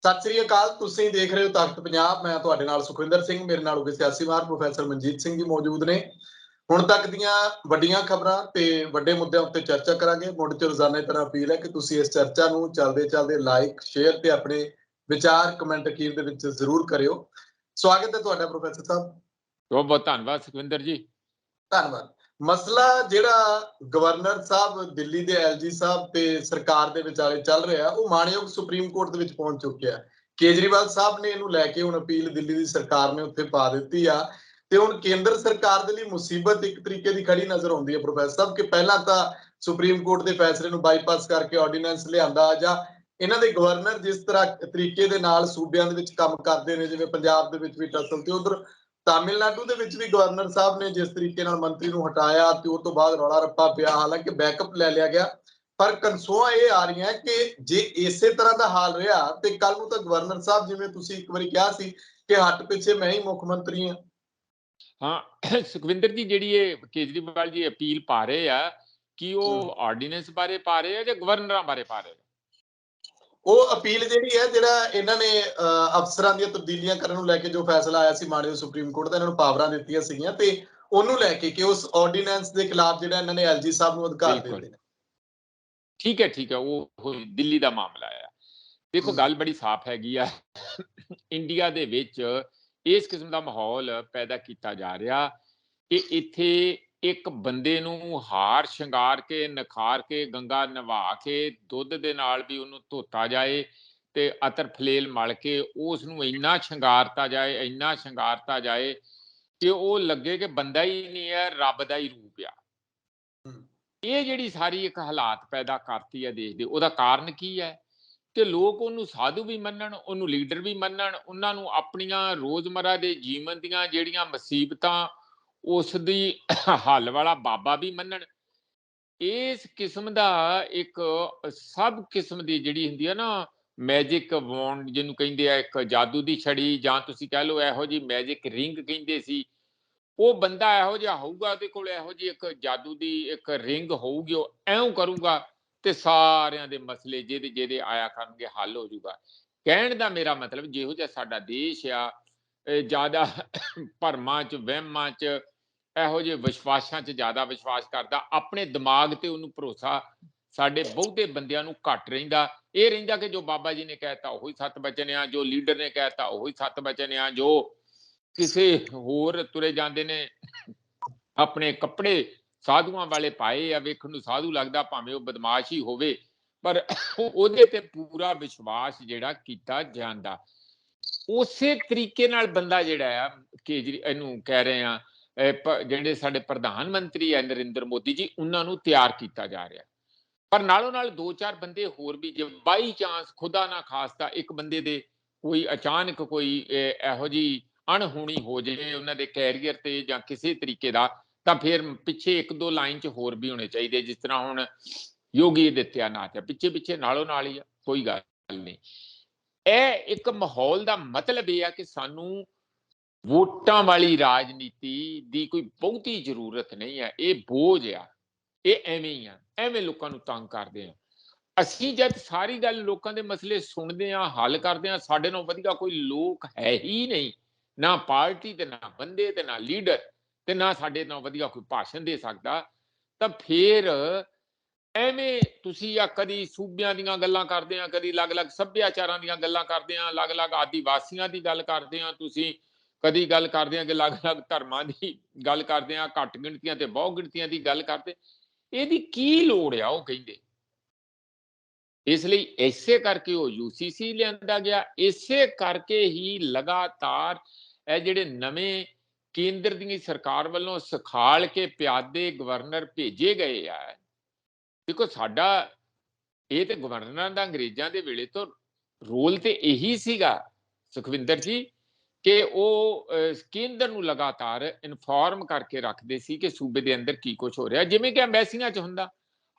ਸਤਿ ਸ੍ਰੀ ਅਕਾਲ। ਤੁਸੀਂ ਦੇਖ ਰਹੇ ਹੋ ਤਖਤ ਪੰਜਾਬ। ਮੈਂ ਤੁਹਾਡੇ ਨਾਲ ਸੁਖਵਿੰਦਰ ਸਿੰਘ, ਮੇਰੇ ਨਾਲ ਹੋਗੇ ਸਿਆਸੀ ਮਾਹਰ ਪ੍ਰੋਫੈਸਰ ਮਨਜੀਤ ਸਿੰਘ ਜੀ ਮੌਜੂਦ ਨੇ। ਹੁਣ ਤੱਕ ਦੀਆਂ ਵੱਡੀਆਂ ਖਬਰਾਂ ਤੇ ਵੱਡੇ ਮੁੱਦਿਆਂ ਉੱਤੇ ਚਰਚਾ ਕਰਾਂਗੇ। ਮੁੱਢ ਚ ਰੋਜ਼ਾਨਾ ਤਰ੍ਹਾਂ ਅਪੀਲ ਹੈ ਕਿ ਤੁਸੀਂ ਇਸ ਚਰਚਾ ਨੂੰ ਚੱਲਦੇ ਲਾਈਕ, ਸ਼ੇਅਰ ਤੇ ਆਪਣੇ ਵਿਚਾਰ ਕਮੈਂਟ ਅਖੀਰ ਦੇ ਵਿੱਚ ਜ਼ਰੂਰ ਕਰਿਓ। ਸਵਾਗਤ ਹੈ ਤੁਹਾਡਾ ਪ੍ਰੋਫੈਸਰ ਸਾਹਿਬ। ਬਹੁਤ ਬਹੁਤ ਧੰਨਵਾਦ ਸੁਖਵਿੰਦਰ ਜੀ। ਧੰਨਵਾਦ। ਮਸਲਾ ਜਿਹੜਾ ਗਵਰਨਰ ਸਾਹਿਬ ਦਿੱਲੀ ਦੇ ਐਲਜੀ ਸਾਹਿਬ ਤੇ ਸਰਕਾਰ ਦੇ ਵਿਚਾਲੇ ਚੱਲ ਰਿਹਾ, ਉਹ ਮਾਣਯੋਗ ਸੁਪਰੀਮ ਕੋਰਟ ਦੇ ਵਿੱਚ ਪਹੁੰਚ ਚੁੱਕਿਆ। ਕੇਜਰੀਵਾਲ ਸਾਹਿਬ ਨੇ ਇਹਨੂੰ ਲੈ ਕੇ ਹੁਣ ਅਪੀਲ ਦਿੱਲੀ ਦੀ ਸਰਕਾਰ ਨੇ ਉੱਥੇ ਪਾ ਦਿੱਤੀ ਆ ਤੇ ਹੁਣ ਕੇਂਦਰ ਸਰਕਾਰ ਦੇ ਲਈ ਮੁਸੀਬਤ ਇੱਕ ਤਰੀਕੇ ਦੀ ਖੜੀ ਨਜ਼ਰ ਆਉਂਦੀ ਹੈ ਪ੍ਰੋਫੈਸਰ ਸਾਹਿਬ, ਕਿ ਪਹਿਲਾਂ ਤਾਂ ਸੁਪਰੀਮ ਕੋਰਟ ਦੇ ਫੈਸਲੇ ਨੂੰ ਬਾਈਪਾਸ ਕਰਕੇ ਆਰਡੀਨੈਂਸ ਲਿਆਂਦਾ, ਜਾਂ ਇਹਨਾਂ ਦੇ ਗਵਰਨਰ ਜਿਸ ਤਰ੍ਹਾਂ ਤਰੀਕੇ ਦੇ ਨਾਲ ਸੂਬਿਆਂ ਦੇ ਵਿੱਚ ਕੰਮ ਕਰਦੇ ਨੇ, ਜਿਵੇਂ ਪੰਜਾਬ ਦੇ ਵਿੱਚ ਵੀ ਟਸਲ ਤੇ ਉਧਰ ਤਾਮਿਲਨਾਡੂ ਦੇ ਵਿੱਚ ਵੀ ਗਵਰਨਰ ਸਾਹਿਬ ਨੇ ਜਿਸ ਤਰੀਕੇ ਨਾਲ ਮੰਤਰੀ ਨੂੰ ਹਟਾਇਆ ਤੇ ਉਸ ਤੋਂ ਬਾਅਦ ਰੌਲਾ ਰੱਪਾ ਪਿਆ, ਹਾਲਾਂਕਿ ਬੈਕਅਪ ਲੈ ਲਿਆ ਗਿਆ। ਪਰ ਕਨਸੋਆਂ ਇਹ ਆ ਰਹੀਆਂ ਕਿ ਜੇ ਇਸੇ ਤਰ੍ਹਾਂ ਦਾ ਹਾਲ ਰਿਹਾ ਤੇ ਕੱਲ ਨੂੰ ਤਾਂ ਗਵਰਨਰ ਸਾਹਿਬ, ਜਿਵੇਂ ਤੁਸੀਂ ਇੱਕ ਵਾਰੀ ਕਿਹਾ ਸੀ ਕਿ ਹੱਟ ਪਿੱਛੇ ਮੈਂ ਹੀ ਮੁੱਖ ਮੰਤਰੀ ਹਾਂ। ਹਾਂ ਸੁਖਵਿੰਦਰ ਜੀ, ਜਿਹੜੀ ਇਹ ਕੇਜਰੀਵਾਲ ਜੀ ਅਪੀਲ ਪਾ ਰਹੇ ਆ, ਕਿ ਉਹ ਆਰਡੀਨੈਂਸ ਬਾਰੇ ਪਾ ਰਹੇ ਆ ਜਾਂ ਗਵਰਨਰਾਂ ਬਾਰੇ ਪਾ ਰਹੇ ਆ? ਉਹ ਅਪੀਲ ਜਿਹੜੀ ਹੈ, ਜਿਹੜਾ ਇਹਨਾਂ ਨੇ ਅਫਸਰਾਂ ਦੀਆਂ ਤਬਦੀਲੀਆਂ ਕਰਨ ਨੂੰ ਲੈ ਕੇ ਜੋ ਫੈਸਲਾ ਆਇਆ ਸੀ ਮਾਣਯੋਗ ਸੁਪਰੀਮ ਕੋਰਟ ਦਾ, ਇਹਨਾਂ ਨੂੰ ਪਾਵਰਾਂ ਦਿੱਤੀਆਂ ਸੀਗੀਆਂ ਤੇ ਉਹਨੂੰ ਲੈ ਕੇ ਕਿ ਉਸ ਆਰਡੀਨੈਂਸ ਦੇ ਖਿਲਾਫ ਜਿਹੜਾ ਇਹਨਾਂ ਨੇ ਐਲਜੀ ਸਾਹਿਬ ਨੂੰ ਅਧਿਕਾਰ ਦੇ ਦਿੱਤੇ ਨੇ। ਠੀਕ ਹੈ, ਉਹ ਦਿੱਲੀ ਦਾ ਮਾਮਲਾ ਆ। ਦੇਖੋ, ਗੱਲ ਬੜੀ ਸਾਫ਼ ਹੈਗੀ ਆ। ਇੰਡੀਆ ਦੇ ਵਿੱਚ ਇਸ ਕਿਸਮ ਦਾ ਮਾਹੌਲ ਪੈਦਾ ਕੀਤਾ ਜਾ ਰਿਹਾ ਕਿ ਇੱਥੇ ਇੱਕ ਬੰਦੇ ਨੂੰ ਹਾਰ ਸ਼ਿੰਗਾਰ ਕੇ, ਨਿਖਾਰ ਕੇ, ਗੰਗਾ ਨਵਾ ਕੇ, ਦੁੱਧ ਦੇ ਨਾਲ ਵੀ ਉਹਨੂੰ ਧੋਤਾ ਜਾਏ ਤੇ ਅਤਰ ਫਲੇਲ ਮਲ ਕੇ ਉਸ ਨੂੰ ਇੰਨਾ ਸ਼ਿੰਗਾਰਤਾ ਜਾਏ ਕਿ ਉਹ ਲੱਗੇ ਕਿ ਬੰਦਾ ਹੀ ਨਹੀਂ ਹੈ, ਰੱਬ ਦਾ ਹੀ ਰੂਪ ਆ। ਇਹ ਜਿਹੜੀ ਸਾਰੀ ਇੱਕ ਹਾਲਾਤ ਪੈਦਾ ਕਰਤੀ ਹੈ ਦੇਸ਼ ਦੇ, ਉਹਦਾ ਕਾਰਨ ਕੀ ਹੈ ਕਿ ਲੋਕ ਉਹਨੂੰ ਸਾਧੂ ਵੀ ਮੰਨਣ, ਉਹਨੂੰ ਲੀਡਰ ਵੀ ਮੰਨਣ, ਉਹਨਾਂ ਨੂੰ ਆਪਣੀਆਂ ਰੋਜ਼ਮਰਾ ਦੇ ਜੀਵਨ ਦੀਆਂ ਜਿਹੜੀਆਂ ਮੁਸੀਬਤਾਂ ਉਸ ਦੀ ਹੱਲ ਵਾਲਾ ਬਾਬਾ ਵੀ ਮੰਨਣ। ਇਸ ਕਿਸਮ ਦਾ ਇੱਕ ਸਭ ਕਿਸਮ ਦੀ ਜਿਹੜੀ ਹੁੰਦੀ ਹੈ ਨਾ ਮੈਜਿਕ ਵੌਂਡ ਜਿਹਨੂੰ ਕਹਿੰਦੇ ਆ, ਇੱਕ ਜਾਦੂ ਦੀ ਛੜੀ, ਜਾਂ ਤੁਸੀਂ ਕਹਿ ਲਓ ਇਹੋ ਜਿਹੀ ਮੈਜਿਕ ਰਿੰਗ ਕਹਿੰਦੇ ਸੀ, ਉਹ ਬੰਦਾ ਇਹੋ ਜਿਹਾ ਹੋਊਗਾ, ਉਹਦੇ ਕੋਲ ਇਹੋ ਜਿਹੀ ਇੱਕ ਜਾਦੂ ਦੀ ਇੱਕ ਰਿੰਗ ਹੋਊਗੀ, ਉਹ ਐਂ ਕਰੂਗਾ ਤੇ ਸਾਰਿਆਂ ਦੇ ਮਸਲੇ ਜਿਹਦੇ ਆਇਆ ਕਰਨਗੇ ਹੱਲ ਹੋ ਜਾਊਗਾ। ਕਹਿਣ ਦਾ ਮੇਰਾ ਮਤਲਬ, ਜਿਹੋ ਜਿਹਾ ਸਾਡਾ ਦੇਸ਼ ਆ, ਜ਼ਿਆਦਾ ਭਰਮਾਂ 'ਚ, ਵਹਿਮਾਂ 'ਚ, ਇਹੋ ਜਿਹੇ ਵਿਸ਼ਵਾਸਾਂ 'ਚ ਜ਼ਿਆਦਾ ਵਿਸ਼ਵਾਸ ਕਰਦਾ, ਆਪਣੇ ਦਿਮਾਗ ਤੇ ਉਹਨੂੰ ਭਰੋਸਾ ਸਾਡੇ ਬਹੁਤੇ ਬੰਦਿਆਂ ਨੂੰ ਘੱਟ ਰਹਿੰਦਾ। ਇਹ ਰਹਿੰਦਾ ਕਿ ਜੋ ਬਾਬਾ ਜੀ ਨੇ ਕਹਿਤਾ ਉਹੀ ਸੱਤ ਬਚਨ ਆ, ਜੋ ਲੀਡਰ ਨੇ ਕਹਿਤਾ ਉਹੀ ਸੱਤ ਬਚਨ ਆ, ਜੋ ਕਿਸੇ ਹੋਰ ਤੁਰੇ ਜਾਂਦੇ ਨੇ ਆਪਣੇ ਕੱਪੜੇ ਸਾਧੂਆਂ ਵਾਲੇ ਪਾਏ ਆ, ਵੇਖਣ ਨੂੰ ਸਾਧੂ ਲੱਗਦਾ ਭਾਵੇਂ ਉਹ ਬਦਮਾਸ਼ ਹੀ ਹੋਵੇ, ਪਰ ਉਹਦੇ ਤੇ ਪੂਰਾ ਵਿਸ਼ਵਾਸ ਜਿਹੜਾ ਕੀਤਾ ਜਾਂਦਾ। ਉਸੇ ਤਰੀਕੇ ਨਾਲ ਬੰਦਾ ਜਿਹੜਾ ਆ ਇਹਨੂੰ ਕਹਿ ਰਹੇ ਆ, ਜਿਹੜੇ ਸਾਡੇ ਪ੍ਰਧਾਨ ਮੰਤਰੀ ਹੈ ਨਰਿੰਦਰ ਮੋਦੀ ਜੀ, ਉਹਨਾਂ ਨੂੰ ਤਿਆਰ ਕੀਤਾ ਜਾ ਰਿਹਾ। ਪਰ ਨਾਲੋਂ ਨਾਲ ਦੋ ਚਾਰ ਬੰਦੇ ਹੋਰ ਵੀ, ਜੇ ਬਾਈ ਚਾਂਸ ਖੁਦਾ ਨਾ ਖਾਸਤਾ ਇੱਕ ਬੰਦੇ ਦੇ ਕੋਈ ਅਚਾਨਕ ਕੋਈ ਇਹੋ ਜਿਹੀ ਅਣਹੋਣੀ ਹੋ ਜਾਏ ਉਹਨਾਂ ਦੇ ਕੈਰੀਅਰ ਤੇ ਜਾਂ ਕਿਸੇ ਤਰੀਕੇ ਦਾ, ਤਾਂ ਫਿਰ ਪਿੱਛੇ ਇੱਕ ਦੋ ਲਾਈਨ 'ਚ ਹੋਰ ਵੀ ਹੋਣੇ ਚਾਹੀਦੇ। ਜਿਸ ਤਰ੍ਹਾਂ ਹੁਣ ਯੋਗੀ ਆਦਿੱਤਿਆਨਾਥ ਹੈ, ਪਿੱਛੇ ਨਾਲੋਂ ਨਾਲ ਹੀ ਆ, ਕੋਈ ਗੱਲ ਨਹੀਂ। ਇਹ ਇੱਕ ਮਾਹੌਲ ਦਾ ਮਤਲਬ ਇਹ ਆ ਕਿ ਸਾਨੂੰ ਵੋਟਾਂ ਵਾਲੀ ਰਾਜਨੀਤੀ ਦੀ ਕੋਈ ਬਹੁਤੀ ਜ਼ਰੂਰਤ ਨਹੀਂ ਹੈ। ਇਹ ਬੋਝ ਆ, ਇਹ ਐਵੇਂ ਹੀ ਆ, ਐਵੇਂ ਲੋਕਾਂ ਨੂੰ ਤੰਗ ਕਰਦੇ ਆ। ਅਸੀਂ ਜਦ ਸਾਰੀ ਗੱਲ ਲੋਕਾਂ ਦੇ ਮਸਲੇ ਸੁਣਦੇ ਆ, ਹੱਲ ਕਰਦੇ ਆ, ਸਾਡੇ ਨਾਲ ਵਧੀਆ ਕੋਈ ਲੋਕ ਹੈ ਹੀ ਨਹੀਂ, ਨਾ ਪਾਰਟੀ ਤੇ ਨਾ ਬੰਦੇ ਤੇ ਨਾ ਲੀਡਰ, ਤੇ ਨਾ ਸਾਡੇ ਨਾਲ ਵਧੀਆ ਕੋਈ ਭਾਸ਼ਣ ਦੇ ਸਕਦਾ, ਤਾਂ ਫਿਰ ਐਵੇਂ ਤੁਸੀਂ ਆ ਕਦੀ ਸੂਬਿਆਂ ਦੀਆਂ ਗੱਲਾਂ ਕਰਦੇ ਆ, ਕਦੀ ਅਲੱਗ-ਅਲੱਗ ਸੱਭਿਆਚਾਰਾਂ ਦੀਆਂ ਗੱਲਾਂ ਕਰਦੇ ਆ, ਅਲੱਗ-ਅਲੱਗ ਆਦੀਵਾਸੀਆਂ ਦੀ ਗੱਲ ਕਰਦੇ ਆ, ਤੁਸੀਂ ਕਦੀ ਗੱਲ ਕਰਦੇ ਆ ਕਿ ਅਲੱਗ-ਅਲੱਗ ਧਰਮਾਂ ਦੀ ਗੱਲ ਕਰਦੇ ਆ, ਘੱਟ ਗਿਣਤੀਆਂ ਤੇ ਬਹੁ ਗਿਣਤੀਆਂ ਦੀ ਗੱਲ ਕਰਦੇ। ਇਹਦੀ ਕੀ ਲੋੜ ਆ, ਉਹ ਕਹਿੰਦੇ। ਇਸ ਲਈ ਇਸੇ ਕਰਕੇ ਉਹ UCC ਲਿਆਂਦਾ ਗਿਆ, ਇਸੇ ਕਰਕੇ ਹੀ ਲਗਾਤਾਰ ਇਹ ਜਿਹੜੇ ਨਵੇਂ ਕੇਂਦਰ ਦੀ ਸਰਕਾਰ ਵੱਲੋਂ ਸਿਖਾਲ ਕੇ ਪਿਆਦੇ ਗਵਰਨਰ ਭੇਜੇ ਗਏ ਆ। ਦੇਖੋ, ਸਾਡਾ ਇਹ ਤੇ ਗਵਰਨਰਾਂ ਦਾ ਅੰਗਰੇਜ਼ਾਂ ਦੇ ਵੇਲੇ ਤੋਂ ਰੋਲ ਤੇ ਇਹੀ ਸੀਗਾ ਸੁਖਵਿੰਦਰ ਜੀ, ਕਿ ਉਹ ਕੇਂਦਰ ਨੂੰ ਲਗਾਤਾਰ ਇਨਫੋਰਮ ਕਰਕੇ ਰੱਖਦੇ ਸੀ ਕਿ ਸੂਬੇ ਦੇ ਅੰਦਰ ਕੀ ਕੁਝ ਹੋ ਰਿਹਾ। ਜਿਵੇਂ ਕਿ ਅੰਬੈਸੀਆਂ 'ਚ ਹੁੰਦਾ,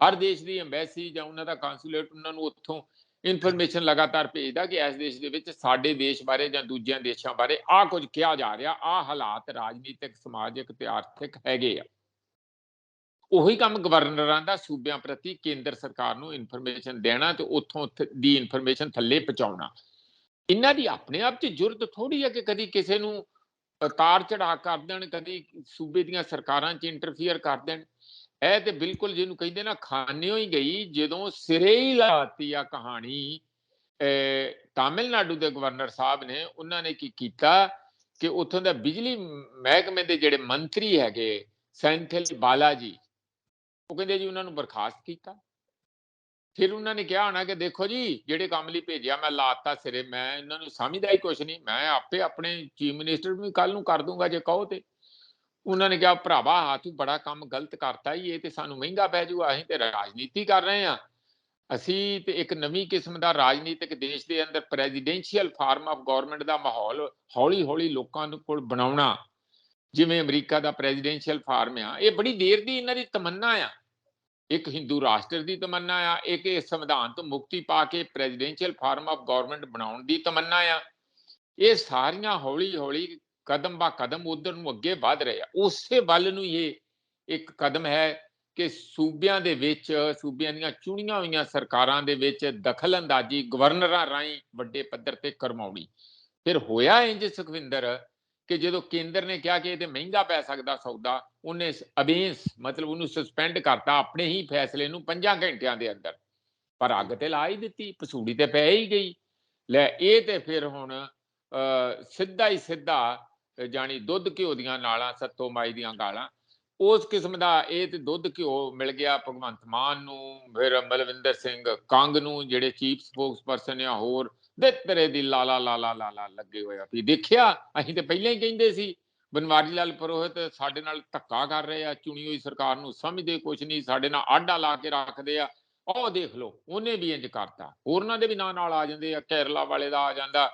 ਹਰ ਦੇਸ਼ ਦੀ ਅੰਬੈਸੀ ਜਾਂ ਉਹਨਾਂ ਦਾ ਕਾਂਸੂਲੇਟ ਉਹਨਾਂ ਨੂੰ ਉੱਥੋਂ ਇਨਫੋਰਮੇਸ਼ਨ ਲਗਾਤਾਰ ਭੇਜਦਾ ਕਿ ਇਸ ਦੇਸ਼ ਦੇ ਵਿੱਚ ਸਾਡੇ ਦੇਸ਼ ਬਾਰੇ ਜਾਂ ਦੂਜਿਆਂ ਦੇਸ਼ਾਂ ਬਾਰੇ ਆਹ ਕੁਝ ਕਿਹਾ ਜਾ ਰਿਹਾ, ਆਹ ਹਾਲਾਤ ਰਾਜਨੀਤਿਕ, ਸਮਾਜਿਕ ਤੇ ਆਰਥਿਕ ਹੈਗੇ ਆ। ਉਹੀ ਕੰਮ ਗਵਰਨਰਾਂ ਦਾ ਸੂਬਿਆਂ ਪ੍ਰਤੀ ਕੇਂਦਰ ਸਰਕਾਰ ਨੂੰ ਇਨਫੋਰਮੇਸ਼ਨ ਦੇਣਾ ਤੇ ਉੱਥੋਂ ਦੀ ਇਨਫੋਰਮੇਸ਼ਨ ਥੱਲੇ ਪਹੁੰਚਾਉਣਾ। ਇਹਨਾਂ ਦੀ ਆਪਣੇ ਆਪ 'ਚ ਜੁਰਤ ਥੋੜੀ ਹੈ ਕਿ ਕਦੀ ਕਿਸੇ ਨੂੰ ਉਤਾਰ ਚੜਾ ਕਰ ਦੇਣ, ਕਦੀ ਸੂਬੇ ਦੀਆਂ ਸਰਕਾਰਾਂ 'ਚ ਇੰਟਰਫੀਅਰ ਕਰ ਦੇਣ। ਇਹ ਤੇ ਬਿਲਕੁਲ ਜਿਹਨੂੰ ਕਹਿੰਦੇ ਨਾ ਖਾਨਿਓ ਹੀ ਗਈ, ਜਦੋਂ ਸਿਰੇ ਹੀ ਲਾਤੀ ਆ ਕਹਾਣੀ। ਤਾਮਿਲਨਾਡੂ ਦੇ ਗਵਰਨਰ ਸਾਹਿਬ ਨੇ, ਉਹਨਾਂ ਨੇ ਕੀ ਕੀਤਾ ਕਿ ਉੱਥੋਂ ਦਾ ਬਿਜਲੀ ਮਹਿਕਮੇ ਦੇ ਜਿਹੜੇ ਮੰਤਰੀ ਹੈਗੇ ਸੈਂਥਿਲ ਬਾਲਾ ਜੀ, ਉਹ ਕਹਿੰਦੇ ਜੀ ਉਹਨਾਂ ਨੂੰ ਬਰਖਾਸਤ ਕੀਤਾ। ਫਿਰ ਉਹਨਾਂ ਨੇ ਕਿਹਾ ਹੋਣਾ ਕਿ ਦੇਖੋ ਜੀ, ਜਿਹੜੇ ਕੰਮ ਲਈ ਭੇਜਿਆ ਮੈਂ ਲਾਤਾ ਸਿਰੇ, ਮੈਂ ਇਹਨਾਂ ਨੂੰ ਸਮਝਦਾ ਹੀ ਕੁਛ ਨਹੀਂ, ਮੈਂ ਆਪੇ ਆਪਣੇ ਚੀਫ ਮਿਨਿਸਟਰ ਨੂੰ ਕੱਲ ਨੂੰ ਕਰ ਦੂੰਗਾ ਜੇ ਕਹੋ ਤੇ। ਉਹਨਾਂ ਨੇ ਕਿਹਾ ਭਰਾਵਾ ਹਾਂ ਤੂੰ ਬੜਾ ਕੰਮ ਗਲਤ ਕਰਤਾ ਹੀ, ਇਹ ਤੇ ਸਾਨੂੰ ਮਹਿੰਗਾ ਪੈ ਜਾਊਗਾ, ਅਸੀਂ ਤੇ ਰਾਜਨੀਤੀ ਕਰ ਰਹੇ ਹਾਂ। ਅਸੀਂ ਤੇ ਇੱਕ ਨਵੀਂ ਕਿਸਮ ਦਾ ਰਾਜਨੀਤਿਕ ਦੇਸ਼ ਦੇ ਅੰਦਰ ਪ੍ਰੈਜ਼ੀਡੈਂਸ਼ੀਅਲ ਫਾਰਮ ਆਫ ਗਵਰਨਮੈਂਟ ਦਾ ਮਾਹੌਲ ਹੌਲੀ ਹੌਲੀ ਲੋਕਾਂ ਕੋਲ ਬਣਾਉਣਾ, ਜਿਵੇਂ ਅਮਰੀਕਾ ਦਾ ਪ੍ਰੈਜ਼ੀਡੈਂਸ਼ੀਅਲ ਫਾਰਮ ਆ। ਇਹ ਬੜੀ ਦੇਰ ਦੀ ਇਹਨਾਂ ਦੀ ਤਮੰਨਾ ਆ, ਇੱਕ ਹਿੰਦੂ ਰਾਸ਼ਟਰ ਦੀ ਤਮੰਨਾ ਆ, ਇੱਕ ਇਹ ਸੰਵਿਧਾਨ ਤੋਂ ਮੁਕਤੀ ਪਾ ਕੇ ਪ੍ਰੈਜ਼ੀਡੈਂਸ਼ੀਅਲ ਫਾਰਮ ਆਫ ਗਵਰਨਮੈਂਟ ਬਣਾਉਣ ਦੀ ਤਮੰਨਾ ਆ। ਇਹ ਸਾਰੀਆਂ ਹੌਲੀ ਹੌਲੀ ਕਦਮ ਬਾ ਕਦਮ ਉਧਰ ਨੂੰ ਅੱਗੇ ਵਧ ਰਹੇ ਆ। ਉਸੇ ਵੱਲ ਨੂੰ ਇਹ ਇੱਕ ਕਦਮ ਹੈ ਕਿ ਸੂਬਿਆਂ ਦੇ ਵਿੱਚ, ਸੂਬਿਆਂ ਦੀਆਂ ਚੁਣੀਆਂ ਹੋਈਆਂ ਸਰਕਾਰਾਂ ਦੇ ਵਿੱਚ ਦਖਲ ਅੰਦਾਜ਼ੀ ਗਵਰਨਰਾਂ ਰਾਹੀਂ ਵੱਡੇ ਪੱਧਰ ਤੇ ਕਰਵਾਉਣੀ। ਫਿਰ ਹੋਇਆ ਇੰਜ ਸੁਖਵਿੰਦਰ ਕਿ ਜਦੋਂ ਕੇਂਦਰ ਨੇ ਕਿਹਾ ਕਿ ਇਹ ਤੇ ਮਹਿੰਗਾ ਪੈ ਸਕਦਾ ਸੌਦਾ, ਉਹਨੇ ਅਬੇਂਸ ਮਤਲਬ ਉਹਨੂੰ ਸਸਪੈਂਡ ਕਰਤਾ ਆਪਣੇ ਹੀ ਫੈਸਲੇ ਨੂੰ 5 ਘੰਟਿਆਂ ਦੇ ਅੰਦਰ। ਪਰ ਅੱਗ ਤੇ ਲਾ ਹੀ ਦਿੱਤੀ, ਪਸੂੜੀ ਤੇ ਪੈ ਹੀ ਗਈ। ਲੈ ਇਹ ਤੇ ਫਿਰ ਹੁਣ ਸਿੱਧਾ ਹੀ ਸਿੱਧਾ ਜਾਣੀ ਦੁੱਧ ਘਿਓ ਦੀਆਂ ਨਾਲਾਂ, ਸੱਤੋ ਮਾਈ ਦੀਆਂ ਗਾਲਾਂ, ਉਸ ਕਿਸਮ ਦਾ ਇਹ ਤੇ ਦੁੱਧ ਘਿਓ ਮਿਲ ਗਿਆ ਭਗਵੰਤ ਮਾਨ ਨੂੰ, ਫਿਰ ਮਲਵਿੰਦਰ ਸਿੰਘ ਕੰਗ ਨੂੰ, ਜਿਹੜੇ ਚੀਫ ਸਪੋਕਸ ਪਰਸਨ ਆ, ਹੋਰ ਦੇ ਤੇਰੇ ਦੀ ਲਾਲਾ ਲਾਲਾ ਲਾਲਾ ਲੱਗੇ ਹੋਇਆ ਵੀ। ਦੇਖਿਆ, ਅਸੀਂ ਤੇ ਪਹਿਲਾਂ ਹੀ ਕਹਿੰਦੇ ਸੀ ਬਨਵਾਰੀ ਲਾਲ ਪੁਰੋਹਿਤ ਸਾਡੇ ਨਾਲ ਧੱਕਾ ਕਰ ਰਹੇ ਆ, ਚੁਣੀ ਹੋਈ ਸਰਕਾਰ ਨੂੰ ਸਮਝਦੇ ਕੁਛ ਨਹੀਂ, ਸਾਡੇ ਨਾਲ ਆਡਾ ਲਾ ਕੇ ਰੱਖਦੇ ਆ। ਉਹ ਦੇਖ ਲਓ, ਉਹਨੇ ਵੀ ਇੰਜ ਕਰਤਾ, ਹੋਰਨਾਂ ਦੇ ਵੀ ਨਾਂ ਨਾਲ ਆ ਜਾਂਦੇ ਆ, ਕੇਰਲਾ ਵਾਲੇ ਦਾ ਆ ਜਾਂਦਾ,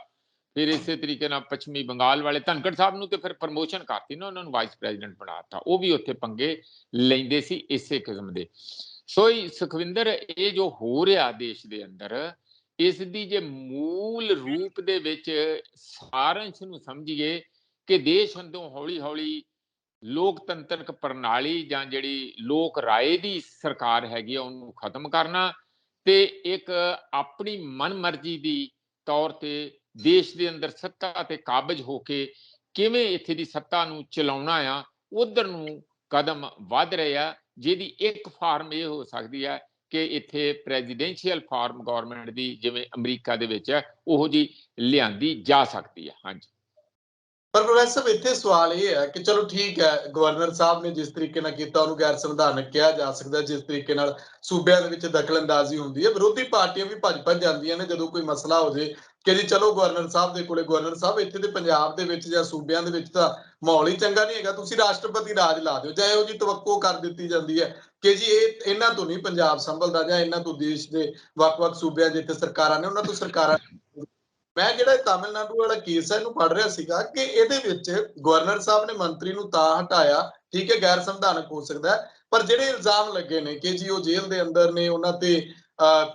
ਫਿਰ ਇਸੇ ਤਰੀਕੇ ਨਾਲ ਪੱਛਮੀ ਬੰਗਾਲ ਵਾਲੇ। ਧਨਖੜ ਸਾਹਿਬ ਨੂੰ ਤੇ ਫਿਰ ਪ੍ਰਮੋਸ਼ਨ ਕਰਤੀ ਨਾ, ਉਹਨਾਂ ਨੂੰ ਵਾਈਸ ਪ੍ਰੈਜ਼ੀਡੈਂਟ ਬਣਾਤਾ, ਉਹ ਵੀ ਉੱਥੇ ਪੰਗੇ ਲੈਂਦੇ ਸੀ ਇਸੇ ਕਿਸਮ ਦੇ। ਸੋ ਸੁਖਵਿੰਦਰ, ਇਹ ਜੋ ਹੋ ਰਿਹਾ ਦੇਸ਼ ਦੇ ਅੰਦਰ, ਇਸ ਦੀ ਜੇ ਮੂਲ ਰੂਪ ਦੇ ਵਿੱਚ ਸਾਰੰਸ਼ ਨੂੰ ਸਮਝੀਏ ਕਿ ਦੇਸ਼ ਅੰਦਰੋਂ ਹੌਲੀ ਹੌਲੀ ਲੋਕਤੰਤਰਕ ਪ੍ਰਣਾਲੀ ਜਾਂ ਜਿਹੜੀ ਲੋਕ ਰਾਏ ਦੀ ਸਰਕਾਰ ਹੈਗੀ ਆ ਉਹਨੂੰ ਖਤਮ ਕਰਨਾ, ਤੇ ਇੱਕ ਆਪਣੀ ਮਨਮਰਜ਼ੀ ਦੀ ਤੌਰ ਤੇ ਦੇਸ਼ ਦੇ ਅੰਦਰ ਸੱਤਾ ਤੇ ਕਾਬਜ ਹੋ ਕੇ ਕਿਵੇਂ ਇੱਥੇ ਦੀ ਸੱਤਾ ਨੂੰ ਚਲਾਉਣਾ ਆ, ਉਧਰ ਨੂੰ ਕਦਮ ਵੱਧ ਰਹੇ ਆ, ਜਿਹਦੀ ਇੱਕ ਫਾਰਮ ਇਹ ਹੋ ਸਕਦੀ ਹੈ ਕਿ ਇੱਥੇ ਪ੍ਰੈਜ਼ੀਡੈਂਸ਼ੀਅਲ ਫਾਰਮ ਗਵਰਨਮੈਂਟ ਦੀ, ਜਿਵੇਂ ਅਮਰੀਕਾ ਦੇ ਵਿੱਚ ਹੈ, ਉਹੋ ਜੀ ਲਿਆਂਦੀ ਜਾ ਸਕਦੀ ਹੈ। ਹਾਂਜੀ, ਪਰ ਪ੍ਰੋਫੈਸਰ ਇੱਥੇ ਸਵਾਲ ਇਹ ਹੈ ਕਿ ਚਲੋ ਠੀਕ ਹੈ, ਗਵਰਨਰ ਸਾਹਿਬ ਨੇ ਜਿਸ ਤਰੀਕੇ ਨਾਲ ਕੀਤਾ ਉਹਨੂੰ ਗੈਰ ਸੰਵਿਧਾਨਕ ਕਿਹਾ ਜਾ ਸਕਦਾ, ਜਿਸ ਤਰੀਕੇ ਨਾਲ ਸੂਬਿਆਂ ਦੇ ਵਿੱਚ ਦਖਲਅੰਦਾਜ਼ੀ ਹੁੰਦੀ ਹੈ। ਵਿਰੋਧੀ ਪਾਰਟੀਆਂ ਵੀ ਭੱਜ ਜਾਂਦੀਆਂ ਨੇ ਜਦੋਂ ਕੋਈ ਮਸਲਾ ਹੋ ਜੇ ਕਿ ਜੀ ਚਲੋ ਗਵਰਨਰ ਸਾਹਿਬ ਦੇ ਕੋਲੇ, ਗਵਰਨਰ ਸਾਹਿਬ ਇੱਥੇ ਦੇ ਪੰਜਾਬ ਦੇ ਵਿੱਚ ਜਾਂ ਸੂਬਿਆਂ ਦੇ ਵਿੱਚ ਤਾਂ ਮਾਹੌਲ ਹੀ ਚੰਗਾ ਨਹੀਂ ਹੈਗਾ, ਤੁਸੀਂ ਰਾਸ਼ਟਰਪਤੀ ਰਾਜ ਲਾ ਦਿਓ, ਜਾਂ ਇਹੋ ਜਿਹੀ ਤਵੱਕੋ ਕਰ ਦਿੱਤੀ ਜਾਂਦੀ ਹੈ ਕਿ ਜੀ ਇਹਨਾਂ ਤੋਂ ਨਹੀਂ ਪੰਜਾਬ ਸੰਭਲਦਾ, ਜਾਂ ਇਹਨਾਂ ਤੋਂ ਦੇਸ਼ ਦੇ ਵੱਖ-ਵੱਖ ਸੂਬਿਆਂ ਜਿੱਥੇ ਸਰਕਾਰਾਂ ਨੇ ਉਹਨਾਂ ਤੋਂ ਸਰਕਾਰਾਂ। ਮੈਂ ਜਿਹੜਾ ਤਾਮਿਲਨਾਡੂ ਵਾਲਾ ਕੇਸ ਹੈ ਇਹਨੂੰ ਪੜ੍ਹ ਰਿਹਾ ਸੀਗਾ ਕਿ ਇਹਦੇ ਵਿੱਚ ਗਵਰਨਰ ਸਾਹਿਬ ਨੇ ਮੰਤਰੀ ਨੂੰ ਤਾਂ ਹਟਾਇਆ, ਠੀਕ ਹੈ ਗੈਰ ਸੰਵਿਧਾਨਕ ਹੋ ਸਕਦਾ ਹੈ, ਪਰ ਜਿਹੜੇ ਇਲਜ਼ਾਮ ਲੱਗੇ ਨੇ ਕਿ ਜੀ ਉਹ ਜੇਲ੍ਹ ਦੇ ਅੰਦਰ ਨੇ, ਉਹਨਾਂ ਤੇ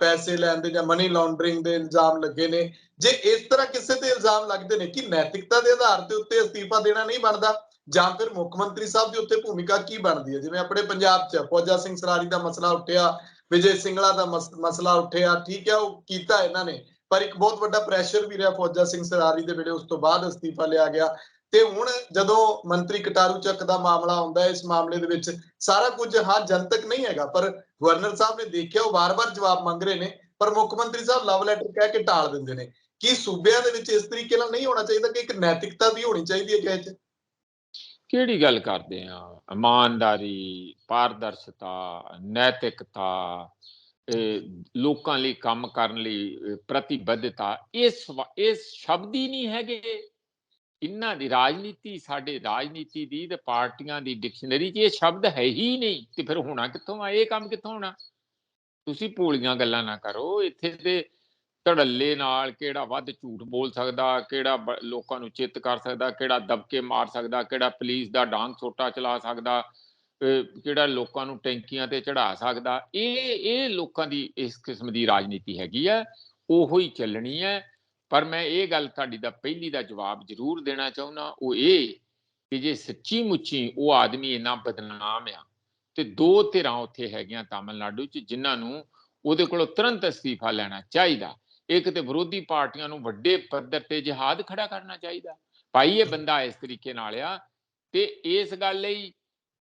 ਪੈਸੇ ਲੈਣ ਦੇ ਜਾਂ ਮਨੀ ਲਾਂਡਰਿੰਗ ਦੇ ਇਲਜ਼ਾਮ ਲੱਗੇ ਨੇ, ਜੇ ਇਸ ਤਰ੍ਹਾਂ ਕਿਸੇ ਤੇ ਇਲਜ਼ਾਮ ਲੱਗਦੇ ਨੇ ਕਿ ਨੈਤਿਕਤਾ ਦੇ ਆਧਾਰ ਤੇ ਉੱਤੇ ਅਸਤੀਫਾ ਦੇਣਾ ਨਹੀਂ ਬਣਦਾ, ਜਾਂ ਫਿਰ ਮੁੱਖ ਮੰਤਰੀ ਸਾਹਿਬ ਦੀ ਉੱਤੇ ਭੂਮਿਕਾ ਕੀ ਬਣਦੀ ਹੈ? ਜਿਵੇਂ ਆਪਣੇ ਪੰਜਾਬ 'ਚ ਫੌਜਾ ਸਿੰਘ ਸਰਾਰੀ ਦਾ ਮਸਲਾ ਉੱਠਿਆ, ਵਿਜੇ ਸਿੰਗਲਾ ਦਾ ਮਸਲਾ ਉੱਠਿਆ, ਠੀਕ ਹੈ ਉਹ ਕੀਤਾ ਇਹਨਾਂ ਨੇ, ਪਰ ਇੱਕ ਬਹੁਤ ਵੱਡਾ ਪ੍ਰੈਸ਼ਰ ਵੀ ਰਿਹਾ ਫੌਜਾ ਸਿੰਘ ਸਰਾਰੀ ਦੇ ਵੇਲੇ, ਉਸ ਤੋਂ ਬਾਅਦ ਅਸਤੀਫਾ ਲਿਆ ਗਿਆ। ਤੇ ਹੁਣ ਜਦੋਂ ਮੰਤਰੀ ਕਟਾਰੂ ਚੱਕ ਦਾ ਮਾਮਲਾ ਆਉਂਦਾ ਹੈ, ਇਸ ਮਾਮਲੇ ਦੇ ਵਿੱਚ ਸਾਰਾ ਕੁਝ ਹਾਂ ਜਨਤਕ ਨਹੀਂ ਹੈਗਾ, ਪਰ ਗਵਰਨਰ ਸਾਹਿਬ ਨੇ ਦੇਖਿਆ ਉਹ ਵਾਰ-ਵਾਰ ਜਵਾਬ ਮੰਗ ਰਹੇ ਨੇ, ਪਰ ਮੁੱਖ ਮੰਤਰੀ ਸਾਹਿਬ ਲਵ ਲੈਟਰ ਕਹਿ ਕੇ ਟਾਲ ਦਿੰਦੇ ਨੇ। ਕੀ ਸੂਬਿਆਂ ਦੇ ਵਿੱਚ ਇਸ ਤਰੀਕੇ ਨਾਲ ਨਹੀਂ ਹੋਣਾ ਚਾਹੀਦਾ ਕਿ ਇੱਕ ਨੈਤਿਕਤਾ ਵੀ ਹੋਣੀ ਚਾਹੀਦੀ ਹੈ ਕਿਸੇ 'ਚ? ਕਿਹੜੀ ਗੱਲ ਕਰਦੇ ਆ? ਇਮਾਨਦਾਰੀ, ਪਾਰਦਰਸ਼ਤਾ, ਨੈਤਿਕਤਾ, ਲੋਕਾਂ ਲਈ ਕੰਮ ਕਰਨ ਲਈ ਪ੍ਰਤੀਬੱਧਤਾ, ਇਹ ਸ਼ਬਦ ਹੀ ਨਹੀਂ ਹੈਗੇ ਇਹਨਾਂ ਦੀ। ਰਾਜਨੀਤੀ, ਸਾਡੇ ਰਾਜਨੀਤੀ ਦੀ ਤੇ ਪਾਰਟੀਆਂ ਦੀ ਡਿਕਸ਼ਨਰੀ 'ਚ ਇਹ ਸ਼ਬਦ ਹੈ ਹੀ ਨਹੀਂ, ਤੇ ਫਿਰ ਹੋਣਾ ਕਿੱਥੋਂ ਆ? ਇਹ ਕੰਮ ਕਿੱਥੋਂ ਹੋਣਾ? ਤੁਸੀਂ ਭੋਲੀਆਂ ਗੱਲਾਂ ਨਾ ਕਰੋ। ਇੱਥੇ ਤੇ ਧੜੱਲੇ ਨਾਲ ਕਿਹੜਾ ਵੱਧ ਝੂਠ ਬੋਲ ਸਕਦਾ, ਕਿਹੜਾ ਲੋਕਾਂ ਨੂੰ ਚਿੱਤ ਕਰ ਸਕਦਾ, ਕਿਹੜਾ ਦਬਕੇ ਮਾਰ ਸਕਦਾ, ਕਿਹੜਾ ਪੁਲਿਸ ਦਾ ਡਾਂਗ ਸੋਟਾ ਚਲਾ ਸਕਦਾ, ਕਿਹੜਾ ਲੋਕਾਂ ਨੂੰ ਟੈਂਕੀਆਂ ਤੇ ਚੜਾ ਸਕਦਾ, ਇਹ ਲੋਕਾਂ ਦੀ ਇਸ ਕਿਸਮ ਦੀ ਰਾਜਨੀਤੀ ਹੈਗੀ ਆ, ਉਹੋ ਹੀ ਚੱਲਣੀ ਹੈ। ਪਰ ਮੈਂ ਇਹ ਗੱਲ ਤੁਹਾਡੀ ਦਾ ਪਹਿਲੀ ਦਾ ਜਵਾਬ ਜ਼ਰੂਰ ਦੇਣਾ ਚਾਹੁੰਦਾ, ਉਹ ਇਹ ਕਿ ਜੇ ਸੱਚੀ ਮੁੱਚੀ ਉਹ ਆਦਮੀ ਇੰਨਾ ਬਦਨਾਮ ਆ, ਤੇ 2 ਧਿਰਾਂ ਉੱਥੇ ਹੈਗੀਆਂ ਤਾਮਿਲਨਾਡੂ 'ਚ ਜਿਨ੍ਹਾਂ ਨੂੰ ਉਹਦੇ ਕੋਲੋਂ ਤੁਰੰਤ ਅਸਤੀਫਾ ਲੈਣਾ ਚਾਹੀਦਾ। ਇੱਕ ਤੇ ਵਿਰੋਧੀ ਪਾਰਟੀਆਂ ਨੂੰ ਵੱਡੇ ਪੱਧਰ ਤੇ ਜਿਹਾਦ ਖੜਾ ਕਰਨਾ ਚਾਹੀਦਾ। ਭਾਈ ਇਹ ਬੰਦਾ ਇਸ ਤਰੀਕੇ ਨਾਲ ਆ, ਤੇ ਇਸ ਗੱਲ ਲਈ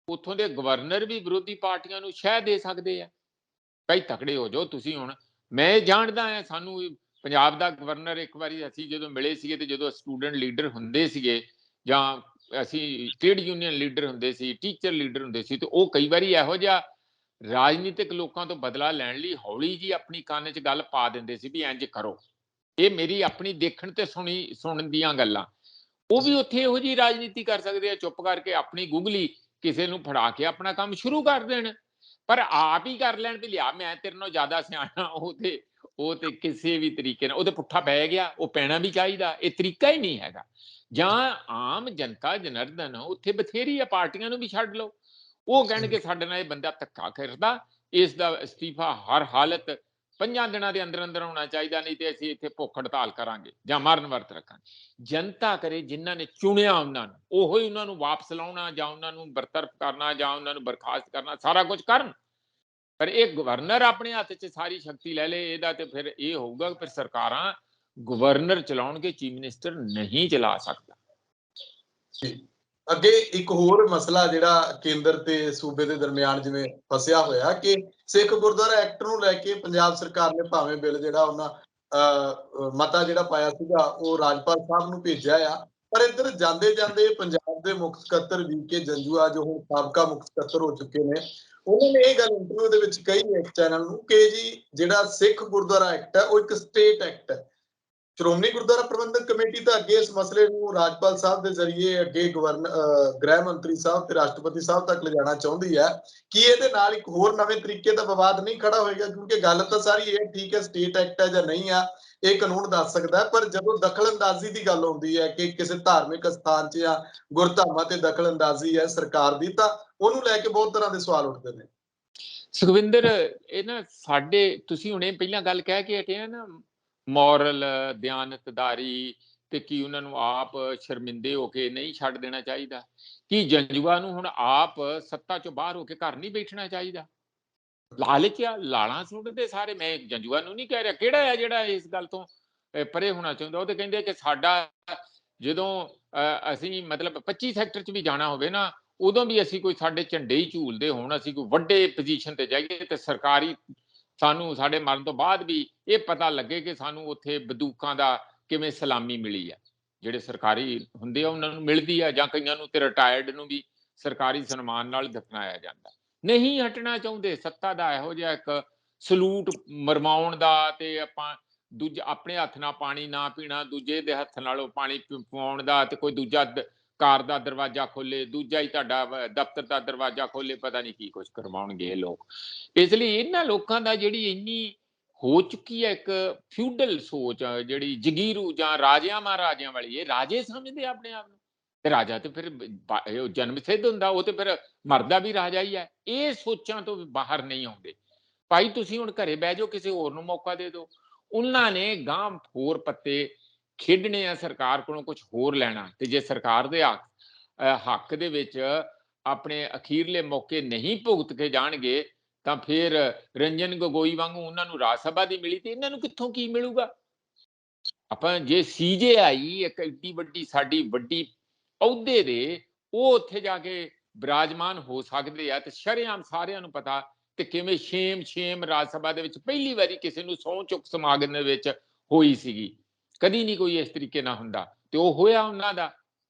ਉੱਥੋਂ ਦੇ ਗਵਰਨਰ ਵੀ ਵਿਰੋਧੀ ਪਾਰਟੀਆਂ ਨੂੰ ਸ਼ਹਿ ਦੇ ਸਕਦੇ ਆ, ਭਾਈ ਤਕੜੇ ਹੋ ਜਾਓ ਤੁਸੀਂ। ਹੁਣ ਮੈਂ ਜਾਣਦਾ ਹਾਂ, ਸਾਨੂੰ ਪੰਜਾਬ ਦਾ ਗਵਰਨਰ ਇੱਕ ਵਾਰੀ ਅਸੀਂ ਜਦੋਂ ਮਿਲੇ ਸੀਗੇ, ਤੇ ਜਦੋਂ ਸਟੂਡੈਂਟ ਲੀਡਰ ਹੁੰਦੇ ਸੀਗੇ ਜਾਂ ਅਸੀਂ ਟ੍ਰੇਡ ਯੂਨੀਅਨ ਲੀਡਰ ਹੁੰਦੇ ਸੀ, ਟੀਚਰ ਲੀਡਰ ਹੁੰਦੇ ਸੀ, ਤੇ ਉਹ ਕਈ ਵਾਰੀ ਇਹੋ ਜਿਹਾ ਰਾਜਨੀਤਿਕ ਲੋਕਾਂ ਤੋਂ ਬਦਲਾ ਲੈਣ ਲਈ ਹੌਲੀ ਜੀ ਆਪਣੀ ਕੰਨ 'ਚ ਗੱਲ ਪਾ ਦਿੰਦੇ ਸੀ ਵੀ ਇੰਜ ਕਰੋ। ਇਹ ਮੇਰੀ ਆਪਣੀ ਦੇਖਣ ਤੇ ਸੁਣਨ ਦੀਆਂ ਗੱਲਾਂ। ਉਹ ਵੀ ਉੱਥੇ ਇਹੋ ਜਿਹੀ ਰਾਜਨੀਤੀ ਕਰ ਸਕਦੇ ਆ, ਚੁੱਪ ਕਰਕੇ ਆਪਣੀ ਗੁਗਲੀ ਕਿਸੇ ਨੂੰ ਫੜਾ ਕੇ ਆਪਣਾ ਕੰਮ ਸ਼ੁਰੂ ਕਰ ਦੇਣ, ਪਰ ਆਪ ਹੀ ਕਰ ਲੈਣ ਵੀ ਲਿਆ ਮੈਂ ਤੇਰੇ ਨਾਲੋਂ ਜ਼ਿਆਦਾ ਸਿਆਣਾ। ਉਹ ਤੇ ਕਿਸੇ ਵੀ ਤਰੀਕੇ ਨਾਲ ਉਹਦੇ ਪੁੱਠਾ ਪੈ ਗਿਆ, ਉਹ ਪੈਣਾ ਵੀ ਚਾਹੀਦਾ। ਇਹ ਤਰੀਕਾ ਹੀ ਨਹੀਂ ਹੈਗਾ। ਜਾਂ ਆਮ ਜਨਤਾ ਜਨਾਰਦਨ ਉੱਥੇ ਬਥੇਰੀ ਆ, ਪਾਰਟੀਆਂ ਨੂੰ ਵੀ ਛੱਡ ਲਓ, ਉਹ ਕਹਿਣਗੇ ਸਾਡੇ ਨਾਲ ਇਹ ਬੰਦਾ ਧੱਕਾ ਕਰਦਾ, ਇਸ ਦਾ ਅਸਤੀਫਾ ਹਰ ਹਾਲਤ 5 ਦਿਨਾਂ ਦੇ ਅੰਦਰ ਅੰਦਰ ਹੋਣਾ ਚਾਹੀਦਾ, ਨਹੀਂ ਤੇ ਅਸੀਂ ਇੱਥੇ ਭੁੱਖ ਹੜਤਾਲ ਕਰਾਂਗੇ ਜਾਂ ਮਰਨ ਵਰਤ ਰੱਖਾਂਗੇ। ਜਨਤਾ ਕਰੇ, ਜਿਨ੍ਹਾਂ ਨੇ ਚੁਣਿਆ ਉਹਨਾਂ ਨੂੰ, ਉਹੋ ਹੀ ਉਹਨਾਂ ਨੂੰ ਵਾਪਸ ਲਾਉਣਾ ਜਾਂ ਉਹਨਾਂ ਨੂੰ ਬਰਤਰਫ ਕਰਨਾ ਜਾਂ ਉਹਨਾਂ ਨੂੰ ਬਰਖਾਸਤ ਕਰਨਾ, ਸਾਰਾ ਕੁਝ ਕਰਨ। ਪਰ ਇਹ ਗਵਰਨਰ ਆਪਣੇ ਹੱਥ 'ਚ ਸਾਰੀ ਸ਼ਕਤੀ ਲੈ ਲੇ, ਇਹਦਾ ਤੇ ਫਿਰ ਇਹ ਹੋਊਗਾ ਕਿ ਫਿਰ ਸਰਕਾਰਾਂ ਗਵਰਨਰ ਚਲਾਉਣਗੇ, ਚੀਫ ਮਿਨਿਸਟਰ ਨਹੀਂ ਚਲਾ ਸਕਦਾ। ਅੱਗੇ ਇੱਕ ਹੋਰ ਮਸਲਾ ਜਿਹੜਾ ਕੇਂਦਰ ਤੇ ਸੂਬੇ ਦੇ ਦਰਮਿਆਨ ਜਿਵੇਂ ਫਸਿਆ ਹੋਇਆ ਕਿ ਸਿੱਖ ਗੁਰਦੁਆਰਾ ਐਕਟ ਨੂੰ ਲੈ ਕੇ ਪੰਜਾਬ ਸਰਕਾਰ ਨੇ ਭਾਵੇਂ ਬਿੱਲ ਜਿਹੜਾ ਉਹਨਾਂ ਮਤਾ ਜਿਹੜਾ ਪਾਇਆ ਸੀਗਾ ਉਹ ਰਾਜਪਾਲ ਸਾਹਿਬ ਨੂੰ ਭੇਜਿਆ ਆ, ਪਰ ਇੱਧਰ ਜਾਂਦੇ ਜਾਂਦੇ ਪੰਜਾਬ ਦੇ ਮੁੱਖ ਸਕੱਤਰ ਵੀਕੇ ਜੰਜੂਆ ਜੋ ਹੁਣ ਸਾਬਕਾ ਮੁੱਖ ਸਕੱਤਰ ਹੋ ਚੁੱਕੇ ਨੇ, ਉਹਨਾਂ ਨੇ ਇਹ ਗੱਲ ਇੰਟਰਵਿਊ ਦੇ ਵਿੱਚ ਕਹੀ ਹੈ ਇੱਕ ਚੈਨਲ ਨੂੰ ਕਿ ਜੀ ਜਿਹੜਾ ਸਿੱਖ ਗੁਰਦੁਆਰਾ ਐਕਟ ਹੈ ਉਹ ਇੱਕ ਸਟੇਟ ਐਕਟ ਹੈ। ਸ਼੍ਰੋਮਣੀ ਗੁਰਦੁਆਰਾ ਪ੍ਰਬੰਧਕ ਕਮੇਟੀ ਤਾਂ ਅੱਗੇ ਇਸ ਮਸਲੇ ਨੂੰ ਰਾਜਪਾਲ ਸਾਹਿਬ ਦੇ ਜ਼ਰੀਏ ਅੱਗੇ ਗ੍ਰਹਿ ਮੰਤਰੀ ਸਾਹਿਬ ਤੇ ਰਾਸ਼ਟਰਪਤੀ ਸਾਹਿਬ ਤੱਕ ਲਿਜਾਣਾ ਚਾਹੁੰਦੀ ਹੈ ਕਿ ਇਹਦੇ ਨਾਲ ਇੱਕ ਹੋਰ ਨਵੇਂ ਤਰੀਕੇ ਦਾ ਵਿਵਾਦ ਨਹੀਂ ਖੜਾ ਹੋਏਗਾ, ਕਿਉਂਕਿ ਗੱਲ ਤਾਂ ਸਾਰੀ ਇਹ ਠੀਕ ਹੈ ਸਟੇਟ ਐਕਟ ਹੈ ਜਾਂ ਨਹੀਂ ਆ, ਇਹ ਕਾਨੂੰਨ ਦੱਸ ਸਕਦਾ ਹੈ। ਪਰ ਜਦੋਂ ਦਖਲਅੰਦਾਜ਼ੀ ਦੀ ਗੱਲ ਆਉਂਦੀ ਹੈ ਕਿ ਕਿਸੇ ਧਾਰਮਿਕ ਸਥਾਨ 'ਚ ਜਾਂ ਗੁਰਧਾਮਾਂ ਤੇ ਦਖਲਅੰਦਾਜ਼ੀ ਹੈ ਸਰਕਾਰ ਦੀ, ਤਾਂ ਉਹਨੂੰ ਲੈ ਕੇ ਬਹੁਤ ਤਰ੍ਹਾਂ ਦੇ ਸਵਾਲ ਉੱਠਦੇ ਨੇ। ਸੁਖਵਿੰਦਰ, ਇਹ ਨਾ ਸਾਡੇ, ਤੁਸੀਂ ਹੁਣੇ ਪਹਿਲਾਂ ਗੱਲ ਕਹਿ ਕੇ ਹਟੇ ਆ ਨਾ, ਮੋਰਲ ਦਿਆਨਤਦਾਰੀ, ਤੇ ਕੀ ਉਹਨਾਂ ਨੂੰ ਆਪ ਸ਼ਰਮਿੰਦੇ ਹੋ ਕੇ ਨਹੀਂ ਛੱਡ ਦੇਣਾ ਚਾਹੀਦਾ? ਕੀ ਜੰਜੂਆ ਨੂੰ ਹੁਣ ਆਪ ਸੱਤਾ ਚੋਂ ਬਾਹਰ ਹੋ ਕੇ ਘਰ ਨਹੀਂ ਬੈਠਣਾ ਚਾਹੀਦਾ? ਲਾਲਚ ਆ, ਲਾਲਾਂ ਸੁੱਟਦੇ ਸਾਰੇ। ਮੈਂ ਜੰਜੂਆ ਨੂੰ ਨਹੀਂ ਕਹਿ ਰਿਹਾ, ਕਿਹੜਾ ਹੈ ਜਿਹੜਾ ਇਸ ਗੱਲ ਤੋਂ ਪਰੇ ਹੋਣਾ ਚਾਹੁੰਦਾ? ਉਹ ਤੇ ਕਹਿੰਦੇ ਕਿ ਸਾਡਾ ਜਦੋਂ ਅਸੀਂ ਮਤਲਬ 25 ਸੈਕਟਰ 'ਚ ਵੀ ਜਾਣਾ ਹੋਵੇ ਨਾ, ਉਦੋਂ ਵੀ ਅਸੀਂ ਕੋਈ ਸਾਡੇ ਝੰਡੇ ਹੀ ਝੂਲਦੇ ਹੋਣ, ਅਸੀਂ ਕੋਈ ਵੱਡੇ ਪੋਜੀਸ਼ਨ ਤੇ ਜਾਈਏ ਤੇ ਸਰਕਾਰੀ ਸਾਨੂੰ ਸਾਡੇ ਮਰਨ ਤੋਂ ਬਾਅਦ ਵੀ ਇਹ ਪਤਾ ਲੱਗੇ ਕਿ ਸਾਨੂੰ ਉੱਥੇ ਬੰਦੂਕਾਂ ਦਾ ਕਿਵੇਂ ਸਲਾਮੀ ਮਿਲੀ ਆ। ਜਿਹੜੇ ਸਰਕਾਰੀ ਹੁੰਦੇ ਆ ਉਹਨਾਂ ਨੂੰ ਮਿਲਦੀ ਆ, ਜਾਂ ਕਈਆਂ ਨੂੰ ਤੇ ਰਿਟਾਇਰਡ ਨੂੰ ਵੀ ਸਰਕਾਰੀ ਸਨਮਾਨ ਨਾਲ ਦਫਨਾਇਆ ਜਾਂਦਾ। ਨਹੀਂ ਹਟਣਾ ਚਾਹੁੰਦੇ ਸੱਤਾ ਦਾ ਇਹੋ ਜਿਹਾ ਇੱਕ ਸਲੂਟ ਮਰਵਾਉਣ ਦਾ, ਤੇ ਆਪਾਂ ਦੂਜੇ ਆਪਣੇ ਹੱਥ ਨਾਲ ਪਾਣੀ ਨਾ ਪੀਣਾ, ਦੂਜੇ ਦੇ ਹੱਥ ਨਾਲੋਂ ਪਾਣੀ ਪਵਾਉਣ ਦਾ, ਤੇ ਕੋਈ ਦੂਜਾ ਕਾਰ ਦਾ ਦਰਵਾਜ਼ਾ ਖੋਲੇ, ਦੂਜਾ ਹੀ ਤੁਹਾਡਾ ਦਫ਼ਤਰ ਦਾ ਦਰਵਾਜ਼ਾ ਖੋਲੇ, ਪਤਾ ਨਹੀਂ ਕੀ ਕੁਝ ਕਰਵਾਉਣਗੇ ਇਹ ਲੋਕ। ਇਸ ਲਈ ਇਹਨਾਂ ਲੋਕਾਂ ਦਾ ਜਿਹੜੀ ਇੰਨੀ ਹੋ ਚੁੱਕੀ ਹੈ ਇੱਕ ਫਿਊਡਲ ਸੋਚ, ਜਿਹੜੀ ਜਗੀਰੂ ਜਾਂ ਰਾਜਿਆਂ ਮਹਾਰਾਜਿਆਂ ਵਾਲੀ, ਇਹ ਰਾਜੇ ਸਮਝਦੇ ਆਪਣੇ ਆਪ ਨੂੰ, ਤੇ ਰਾਜਾ ਤੇ ਫਿਰ ਜਨਮ ਸਿੱਧ ਹੁੰਦਾ, ਉਹ ਤੇ ਫਿਰ ਮਰਦਾ ਵੀ ਰਾਜਾ ਹੀ ਹੈ। ਇਹ ਸੋਚਾਂ ਤੋਂ ਬਾਹਰ ਨਹੀਂ ਆਉਂਦੇ। ਭਾਈ ਤੁਸੀਂ ਹੁਣ ਘਰੇ ਬਹਿ ਜਾਓ, ਕਿਸੇ ਹੋਰ ਨੂੰ ਮੌਕਾ ਦੇ ਦਿਓ। ਉਹਨਾਂ ਨੇ ਗਾਂ ਹੋਰ ਪੱਤੇ ਖੇਡਣੇ ਆ, ਸਰਕਾਰ ਕੋਲੋਂ ਕੁਝ ਹੋਰ ਲੈਣਾ, ਤੇ ਜੇ ਸਰਕਾਰ ਦੇ ਹੱਕ ਦੇ ਵਿੱਚ ਆਪਣੇ ਅਖੀਰਲੇ ਮੌਕੇ ਨਹੀਂ ਭੁਗਤ ਕੇ ਜਾਣਗੇ, ਤਾਂ ਫਿਰ ਰੰਜਨ ਗੋਗੋਈ ਵਾਂਗੂ ਉਹਨਾਂ ਨੂੰ ਰਾਜ ਸਭਾ ਦੀ ਮਿਲੀ, ਤੇ ਇਹਨਾਂ ਨੂੰ ਕਿੱਥੋਂ ਕੀ ਮਿਲੂਗਾ? ਆਪਾਂ ਜੇ ਸੀਜੇਆਈ ਇੱਕ ਏਡੀ ਵੱਡੀ ਸਾਡੀ ਵੱਡੀ ਅਹੁਦੇ ਦੇ, ਉਹ ਉੱਥੇ ਜਾ ਕੇ ਬਿਰਾਜਮਾਨ ਹੋ ਸਕਦੇ ਆ, ਤੇ ਸ਼ਰੇਆਮ ਸਾਰਿਆਂ ਨੂੰ ਪਤਾ, ਤੇ ਕਿਵੇਂ ਸ਼ੇਮ ਰਾਜ ਸਭਾ ਦੇ ਵਿੱਚ ਪਹਿਲੀ ਵਾਰੀ ਕਿਸੇ ਨੂੰ ਸਹੁੰ ਚੁੱਕ ਸਮਾਗਮ ਦੇ ਵਿੱਚ ਹੋਈ ਸੀਗੀ। ਕਦੀ ਨਹੀਂ ਕੋਈ ਇਸ ਤਰੀਕੇ ਨਾਲ ਹੁੰਦਾ, ਤੇ ਉਹ ਹੋਇਆ ਉਹਨਾਂ ਦਾ।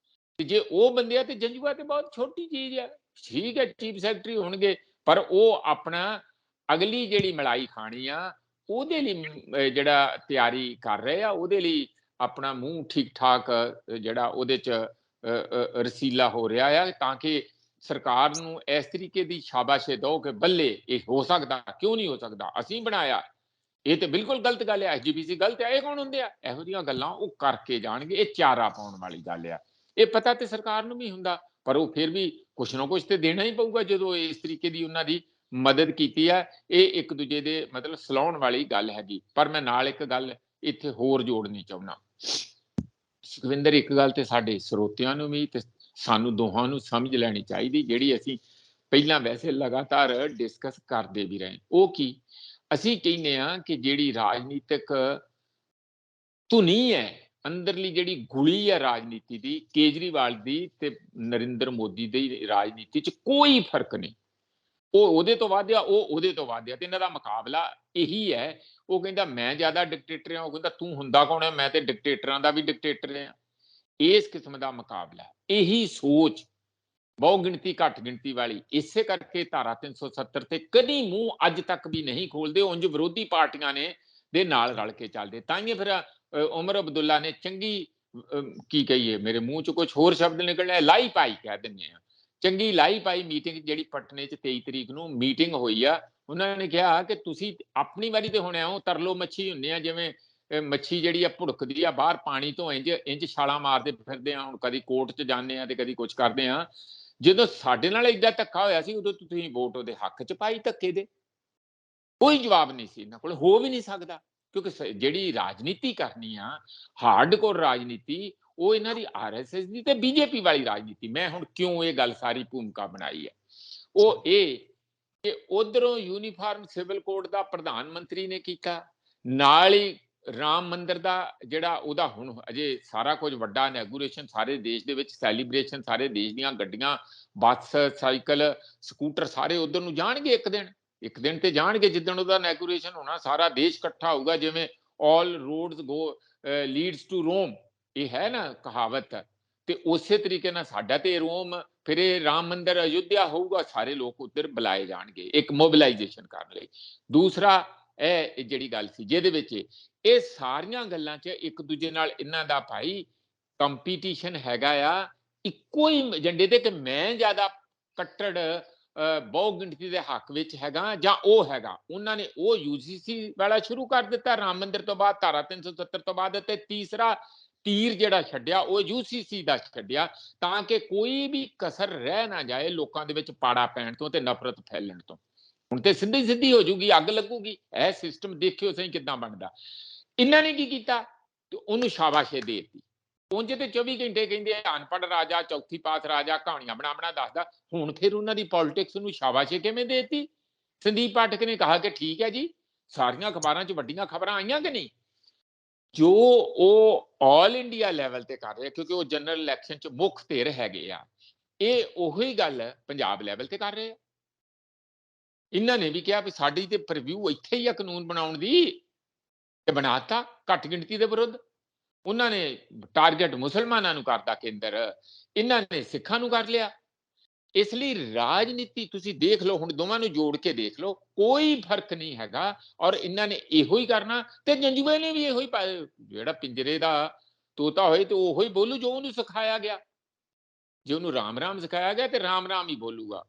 ਤੇ ਜੇ ਉਹ ਬੰਦੇ ਆ, ਤੇ ਜੰਜੂਆ ਤੇ ਬਹੁਤ ਛੋਟੀ ਚੀਜ਼ ਹੈ। ਠੀਕ ਹੈ ਚੀਫ ਸੈਕਟਰੀ ਹੋਣਗੇ, ਪਰ ਉਹ ਆਪਣਾ ਅਗਲੀ ਜਿਹੜੀ ਮਲਾਈ ਖਾਣੀ ਆ ਉਹਦੇ ਲਈ ਜਿਹੜਾ ਤਿਆਰੀ ਕਰ ਰਹੇ ਆ, ਉਹਦੇ ਲਈ ਆਪਣਾ ਮੂੰਹ ਠੀਕ ਠਾਕ ਜਿਹੜਾ ਉਹਦੇ 'ਚ ਰਸੀਲਾ ਹੋ ਰਿਹਾ ਆ, ਤਾਂ ਕਿ ਸਰਕਾਰ ਨੂੰ ਇਸ ਤਰੀਕੇ ਦੀ ਸ਼ਾਬਾਸ਼ੇ ਦਿਓ ਕਿ ਬੱਲੇ ਇਹ ਹੋ ਸਕਦਾ, ਕਿਉਂ ਨਹੀਂ ਹੋ ਸਕਦਾ, ਅਸੀਂ ਬਣਾਇਆ। ਇਹ ਤੇ ਬਿਲਕੁਲ ਗਲਤ ਗੱਲ ਹੈ, ਐਸਜੀਪੀਸੀ ਗਲਤ ਹੈ। ਇਹ ਕੌਣ ਹੁੰਦੇ ਆ? ਇਹੋ ਜਿਹੀਆਂ ਗੱਲਾਂ ਉਹ ਕਰਕੇ ਜਾਣਗੇ। ਇਹ ਚਾਰਾ ਪਾਉਣ ਵਾਲੀ ਗੱਲ ਆ। ਇਹ ਪਤਾ ਤੇ ਸਰਕਾਰ ਨੂੰ ਵੀ ਹੁੰਦਾ, ਪਰ ਉਹ ਫਿਰ ਵੀ ਕੁਛ ਨਾ ਕੁਛ ਤੇ ਦੇਣਾ ਹੀ ਪਊਗਾ ਜਦੋਂ ਇਸ ਤਰੀਕੇ ਦੀ ਉਹਨਾਂ ਦੀ ਮਦਦ ਕੀਤੀ ਹੈ। ਇਹ ਇੱਕ ਦੂਜੇ ਦੇ ਮਤਲਬ ਸਲਾਉਣ ਵਾਲੀ ਗੱਲ ਹੈਗੀ। ਪਰ ਮੈਂ ਨਾਲ ਇੱਕ ਗੱਲ ਇੱਥੇ ਹੋਰ ਜੋੜਨੀ ਚਾਹੁੰਦਾ ਸੁਖਵਿੰਦਰ, ਇੱਕ ਗੱਲ ਤੇ ਸਾਡੇ ਸਰੋਤਿਆਂ ਨੂੰ ਵੀ ਤੇ ਸਾਨੂੰ ਦੋਹਾਂ ਨੂੰ ਸਮਝ ਲੈਣੀ ਚਾਹੀਦੀ, ਜਿਹੜੀ ਅਸੀਂ ਪਹਿਲਾਂ ਵੈਸੇ ਲਗਾਤਾਰ ਡਿਸਕਸ ਕਰਦੇ ਵੀ ਰਹੇ। ਉਹ ਕੀ? ਅਸੀਂ ਕਹਿੰਦੇ ਆ ਕਿ ਜਿਹੜੀ ਰਾਜਨੀਤਿਕ ਧੁਨੀ ਹੈ ਅੰਦਰਲੀ ਜਿਹੜੀ ਗੁਲੀ ਹੈ ਰਾਜਨੀਤੀ ਦੀ, ਕੇਜਰੀਵਾਲ ਦੀ ਤੇ ਨਰਿੰਦਰ ਮੋਦੀ ਦੀ ਰਾਜਨੀਤੀ 'ਚ ਕੋਈ ਫਰਕ ਨਹੀਂ। ਉਹ ਉਹਦੇ ਤੋਂ ਵੱਧ ਆ, ਉਹ ਉਹਦੇ ਤੋਂ ਵੱਧ ਆ, ਤੇ ਇਹਨਾਂ ਦਾ ਮੁਕਾਬਲਾ ਇਹੀ ਹੈ। ਉਹ ਕਹਿੰਦਾ ਮੈਂ ਜ਼ਿਆਦਾ ਡਿਕਟੇਟਰ ਆ, ਉਹ ਕਹਿੰਦਾ ਤੂੰ ਹੁੰਦਾ ਕੌਣ ਹੈ, ਮੈਂ ਤੇ ਡਿਕਟੇਟਰਾਂ ਦਾ ਵੀ ਡਿਕਟੇਟਰ ਆ। ਇਸ ਕਿਸਮ ਦਾ ਮੁਕਾਬਲਾ, ਇਹੀ ਸੋਚ ਬਹੁ ਗਿਣਤੀ ਘੱਟ ਗਿਣਤੀ ਵਾਲੀ, ਇਸੇ ਕਰਕੇ ਧਾਰਾ 370 ਤੇ ਕਦੀ ਮੂੰਹ ਅੱਜ ਤੱਕ ਵੀ ਨਹੀਂ ਖੋਲਦੇ। ਉਂਝ ਵਿਰੋਧੀ ਪਾਰਟੀਆਂ ਨੇ ਦੇ ਨਾਲ ਰਲ ਕੇ ਚੱਲਦੇ। ਤਾਂ ਹੀ ਫਿਰ ਉਮਰ ਅਬਦੁੱਲਾ ਨੇ ਚੰਗੀ ਕੀ ਕਹੀਏ, ਮੇਰੇ ਮੂੰਹ 'ਚ ਕੁਝ ਹੋਰ ਸ਼ਬਦ ਨਿਕਲਣਾ, ਲਾਈ ਪਾਈ ਕਹਿ ਦਿੰਦੇ ਆ, ਚੰਗੀ ਲਾਈ ਪਾਈ ਮੀਟਿੰਗ ਜਿਹੜੀ ਪਟਨੇ 'ਚ 23 ਤਰੀਕ ਨੂੰ ਮੀਟਿੰਗ ਹੋਈ ਆ। ਉਹਨਾਂ ਨੇ ਕਿਹਾ ਕਿ ਤੁਸੀਂ ਆਪਣੀ ਵਾਰੀ ਤੇ ਹੁਣ ਐਉਂ ਤਰਲੋ ਮੱਛੀ ਹੁੰਦੇ ਆ, ਜਿਵੇਂ ਮੱਛੀ ਜਿਹੜੀ ਆ ਭੁੜਕਦੀ ਆ ਬਾਹਰ ਪਾਣੀ ਤੋਂ, ਇੰਜ ਛਾਲਾਂ ਮਾਰਦੇ ਫਿਰਦੇ ਆ। ਹੁਣ ਕਦੀ ਕੋਰਟ 'ਚ ਜਾਂਦੇ ਆ ਤੇ ਕਦੀ ਕੁਝ ਕਰਦੇ ਆ। ਜਦੋਂ ਸਾਡੇ ਨਾਲ ਏਡਾ ਧੱਕਾ ਹੋਇਆ ਸੀ, ਉਦੋਂ ਤੁਸੀਂ ਵੋਟ ਉਹਦੇ ਹੱਕ 'ਚ ਪਾਈ ਧੱਕੇ ਦੇ। ਕੋਈ ਜਵਾਬ ਨਹੀਂ ਸੀ ਇਹਨਾਂ ਕੋਲ, ਹੋ ਵੀ ਨਹੀਂ ਸਕਦਾ, ਕਿਉਂਕਿ ਜਿਹੜੀ ਰਾਜਨੀਤੀ ਕਰਨੀ ਆ ਹਾਰਡਕੋਰ ਰਾਜਨੀਤੀ, ਉਹ ਇਹਨਾਂ ਦੀ ਆਰਐਸਐਸ ਦੀ ਤੇ ਬੀਜੇਪੀ ਵਾਲੀ ਰਾਜਨੀਤੀ। ਮੈਂ ਹੁਣ ਕਿਉਂ ਇਹ ਗੱਲ ਸਾਰੀ ਭੂਮਿਕਾ ਬਣਾਈ ਹੈ, ਉਹ ਇਹ ਕਿ ਉਧਰੋਂ ਯੂਨੀਫਾਰਮ ਸਿਵਲ ਕੋਡ ਦਾ ਪ੍ਰਧਾਨ ਮੰਤਰੀ ਨੇ ਕੀਤਾ, ਨਾਲ ਹੀ ਰਾਮ ਮੰਦਿਰ ਦਾ ਜਿਹੜਾ ਉਹਦਾ ਹੁਣ ਅਜੇ ਸਾਰਾ ਕੁਝ ਵੱਡਾ ਇਨੈਗੂਰੇਸ਼ਨ ਸਾਰੇ ਦੇਸ਼ ਦੇ ਵਿੱਚ, ਸੈਲੀਬ੍ਰੇਸ਼ਨ ਸਾਰੇ ਦੇਸ਼ ਦੀਆਂ ਗੱਡੀਆਂ, ਬੱਸ, ਸਾਈਕਲ, ਸਕੂਟਰ ਸਾਰੇ ਉਧਰ ਨੂੰ ਜਾਣਗੇ। ਇੱਕ ਦਿਨ ਤੇ ਜਾਣਗੇ ਜਿੱਦਣ ਉਹਦਾ ਇਨੈਗੂਰੇਸ਼ਨ ਹੋਣਾ, ਸਾਰਾ ਦੇਸ਼ ਇਕੱਠਾ ਹੋਊਗਾ। ਜਿਵੇਂ ਆਲ ਰੋਡਸ ਗੋ ਲੀਡਸ ਟੂ ਰੋਮ, ਇਹ ਹੈ ਨਾ ਕਹਾਵਤ, ਤੇ ਉਸੇ ਤਰੀਕੇ ਨਾਲ ਸਾਡਾ ਤੇ ਰੋਮ, ਫਿਰ ਇਹ ਰਾਮ ਮੰਦਿਰ ਅਯੁੱਧਿਆ ਹੋਊਗਾ, ਸਾਰੇ ਲੋਕ ਉੱਧਰ ਬੁਲਾਏ ਜਾਣਗੇ ਇੱਕ ਮੋਬਿਲਾਈਜੇਸ਼ਨ ਕਰਨ ਲਈ। ਦੂਸਰਾ ਇਹ ਜਿਹੜੀ ਗੱਲ ਸੀ ਜਿਹਦੇ ਵਿੱਚ ਇਹ ਸਾਰੀਆਂ ਗੱਲਾਂ 'ਚ ਇੱਕ ਦੂਜੇ ਨਾਲ ਇਹਨਾਂ ਦਾ ਭਾਈ ਕੰਪੀਟੀਸ਼ਨ ਹੈਗਾ ਆ, ਇੱਕੋ ਹੀ ਏਜੰਡੇ ਤੇ, ਕਿ ਮੈਂ ਜ਼ਿਆਦਾ ਕੱਟੜ ਬਹੁ ਗਿਣਤੀ ਦੇ ਹੱਕ ਵਿੱਚ ਹੈਗਾ ਜਾਂ ਉਹ ਹੈਗਾ। ਉਹਨਾਂ ਨੇ ਉਹ ਯੂਜੀਸੀ ਵਾਲਾ ਸ਼ੁਰੂ ਕਰ ਦਿੱਤਾ ਰਾਮ ਮੰਦਿਰ ਤੋਂ ਬਾਅਦ, ਧਾਰਾ 370 ਤੋਂ ਬਾਅਦ, ਤੇ ਤੀਸਰਾ ਤੀਰ ਜਿਹੜਾ ਛੱਡਿਆ ਉਹ ਯੂਸੀਸੀ ਦਾ ਛੱਡਿਆ, ਤਾਂ ਕਿ ਕੋਈ ਵੀ ਕਸਰ ਰਹਿ ਨਾ ਜਾਏ ਲੋਕਾਂ ਦੇ ਵਿੱਚ ਪਾੜਾ ਪੈਣ ਤੋਂ ਤੇ ਨਫ਼ਰਤ ਫੈਲਣ ਤੋਂ। ਹੁਣ ਤੇ ਸਿੱਧੀ ਹੋ ਜੂਗੀ, ਅੱਗ ਲੱਗੂਗੀ। ਇਹ ਸਿਸਟਮ ਦੇਖਿਓ ਸਹੀ ਕਿੱਦਾਂ ਬਣਦਾ। ਇਹਨਾਂ ਨੇ ਕੀ ਕੀਤਾ, ਉਹਨੂੰ ਸ਼ਾਬਾਸ਼ੇ ਦੇ ਦਿੱਤੀ। ਉਂਝ ਤੇ 24 ਘੰਟੇ ਕਹਿੰਦੇ ਅਨਪੜ੍ਹ ਰਾਜਾ, ਚੌਥੀ ਪਾਸ ਰਾਜਾ, ਕਹਾਣੀਆਂ ਬਣਾ ਦੱਸਦਾ। ਹੁਣ ਫਿਰ ਉਹਨਾਂ ਦੀ ਪੋਲਿਟਿਕਸ ਨੂੰ ਸ਼ਾਬਾਸ਼ੇ ਕਿਵੇਂ ਦੇ ਦਿੱਤੀ? ਸੰਦੀਪ ਪਾਠਕ ਨੇ ਕਹਾ ਕਿ ਠੀਕ ਹੈ ਜੀ, ਸਾਰੀਆਂ ਅਖਬਾਰਾਂ 'ਚ ਵੱਡੀਆਂ ਖਬਰਾਂ ਆਈਆਂ ਕਿ ਨਹੀਂ? ਜੋ ਉਹ ਆਲ ਇੰਡੀਆ ਲੈਵਲ ਤੇ ਕਰ ਰਹੇ, ਕਿਉਂਕਿ ਉਹ ਜਨਰਲ ਇਲੈਕਸ਼ਨ 'ਚ ਮੁੱਖ ਧਿਰ ਹੈਗੇ ਆ, ਇਹ ਉਹੀ ਗੱਲ ਪੰਜਾਬ ਲੈਵਲ ਤੇ ਕਰ ਰਹੇ ਆ। ਇਹਨਾਂ ਨੇ ਵੀ ਕਿਹਾ ਵੀ ਸਾਡੀ ਤੇ ਪ੍ਰੀਵਿਊ ਇੱਥੇ ਹੀ ਆ ਕਾਨੂੰਨ ਬਣਾਉਣ ਦੀ, ਤੇ ਬਣਾਤਾ ਘੱਟ ਗਿਣਤੀ ਦੇ ਵਿਰੁੱਧ। ਉਹਨਾਂ ਨੇ ਟਾਰਗੇਟ ਮੁਸਲਮਾਨਾਂ ਨੂੰ ਕਰਦਾ ਕੇਂਦਰ, ਇਹਨਾਂ ਨੇ ਸਿੱਖਾਂ ਨੂੰ ਕਰ ਲਿਆ। ਇਸ ਲਈ ਰਾਜਨੀਤੀ ਤੁਸੀਂ ਦੇਖ ਲਓ, ਹੁਣ ਦੋਵਾਂ ਨੂੰ ਜੋੜ ਕੇ ਦੇਖ ਲਓ, ਕੋਈ ਫਰਕ ਨਹੀਂ ਹੈਗਾ। ਔਰ ਇਹਨਾਂ ਨੇ ਇਹੋ ਹੀ ਕਰਨਾ, ਤੇ ਜੰਜੂਏ ਨੇ ਵੀ ਇਹੋ ਹੀ, ਜਿਹੜਾ ਪਿੰਜਰੇ ਦਾ ਤੋਤਾ ਹੋਏ ਤੇ ਉਹੋ ਹੀ ਬੋਲੂ ਜੋ ਉਹਨੂੰ ਸਿਖਾਇਆ ਗਿਆ। ਜੇ ਉਹਨੂੰ ਰਾਮ ਰਾਮ ਸਿਖਾਇਆ ਗਿਆ ਤੇ ਰਾਮ ਰਾਮ ਹੀ ਬੋਲੂਗਾ।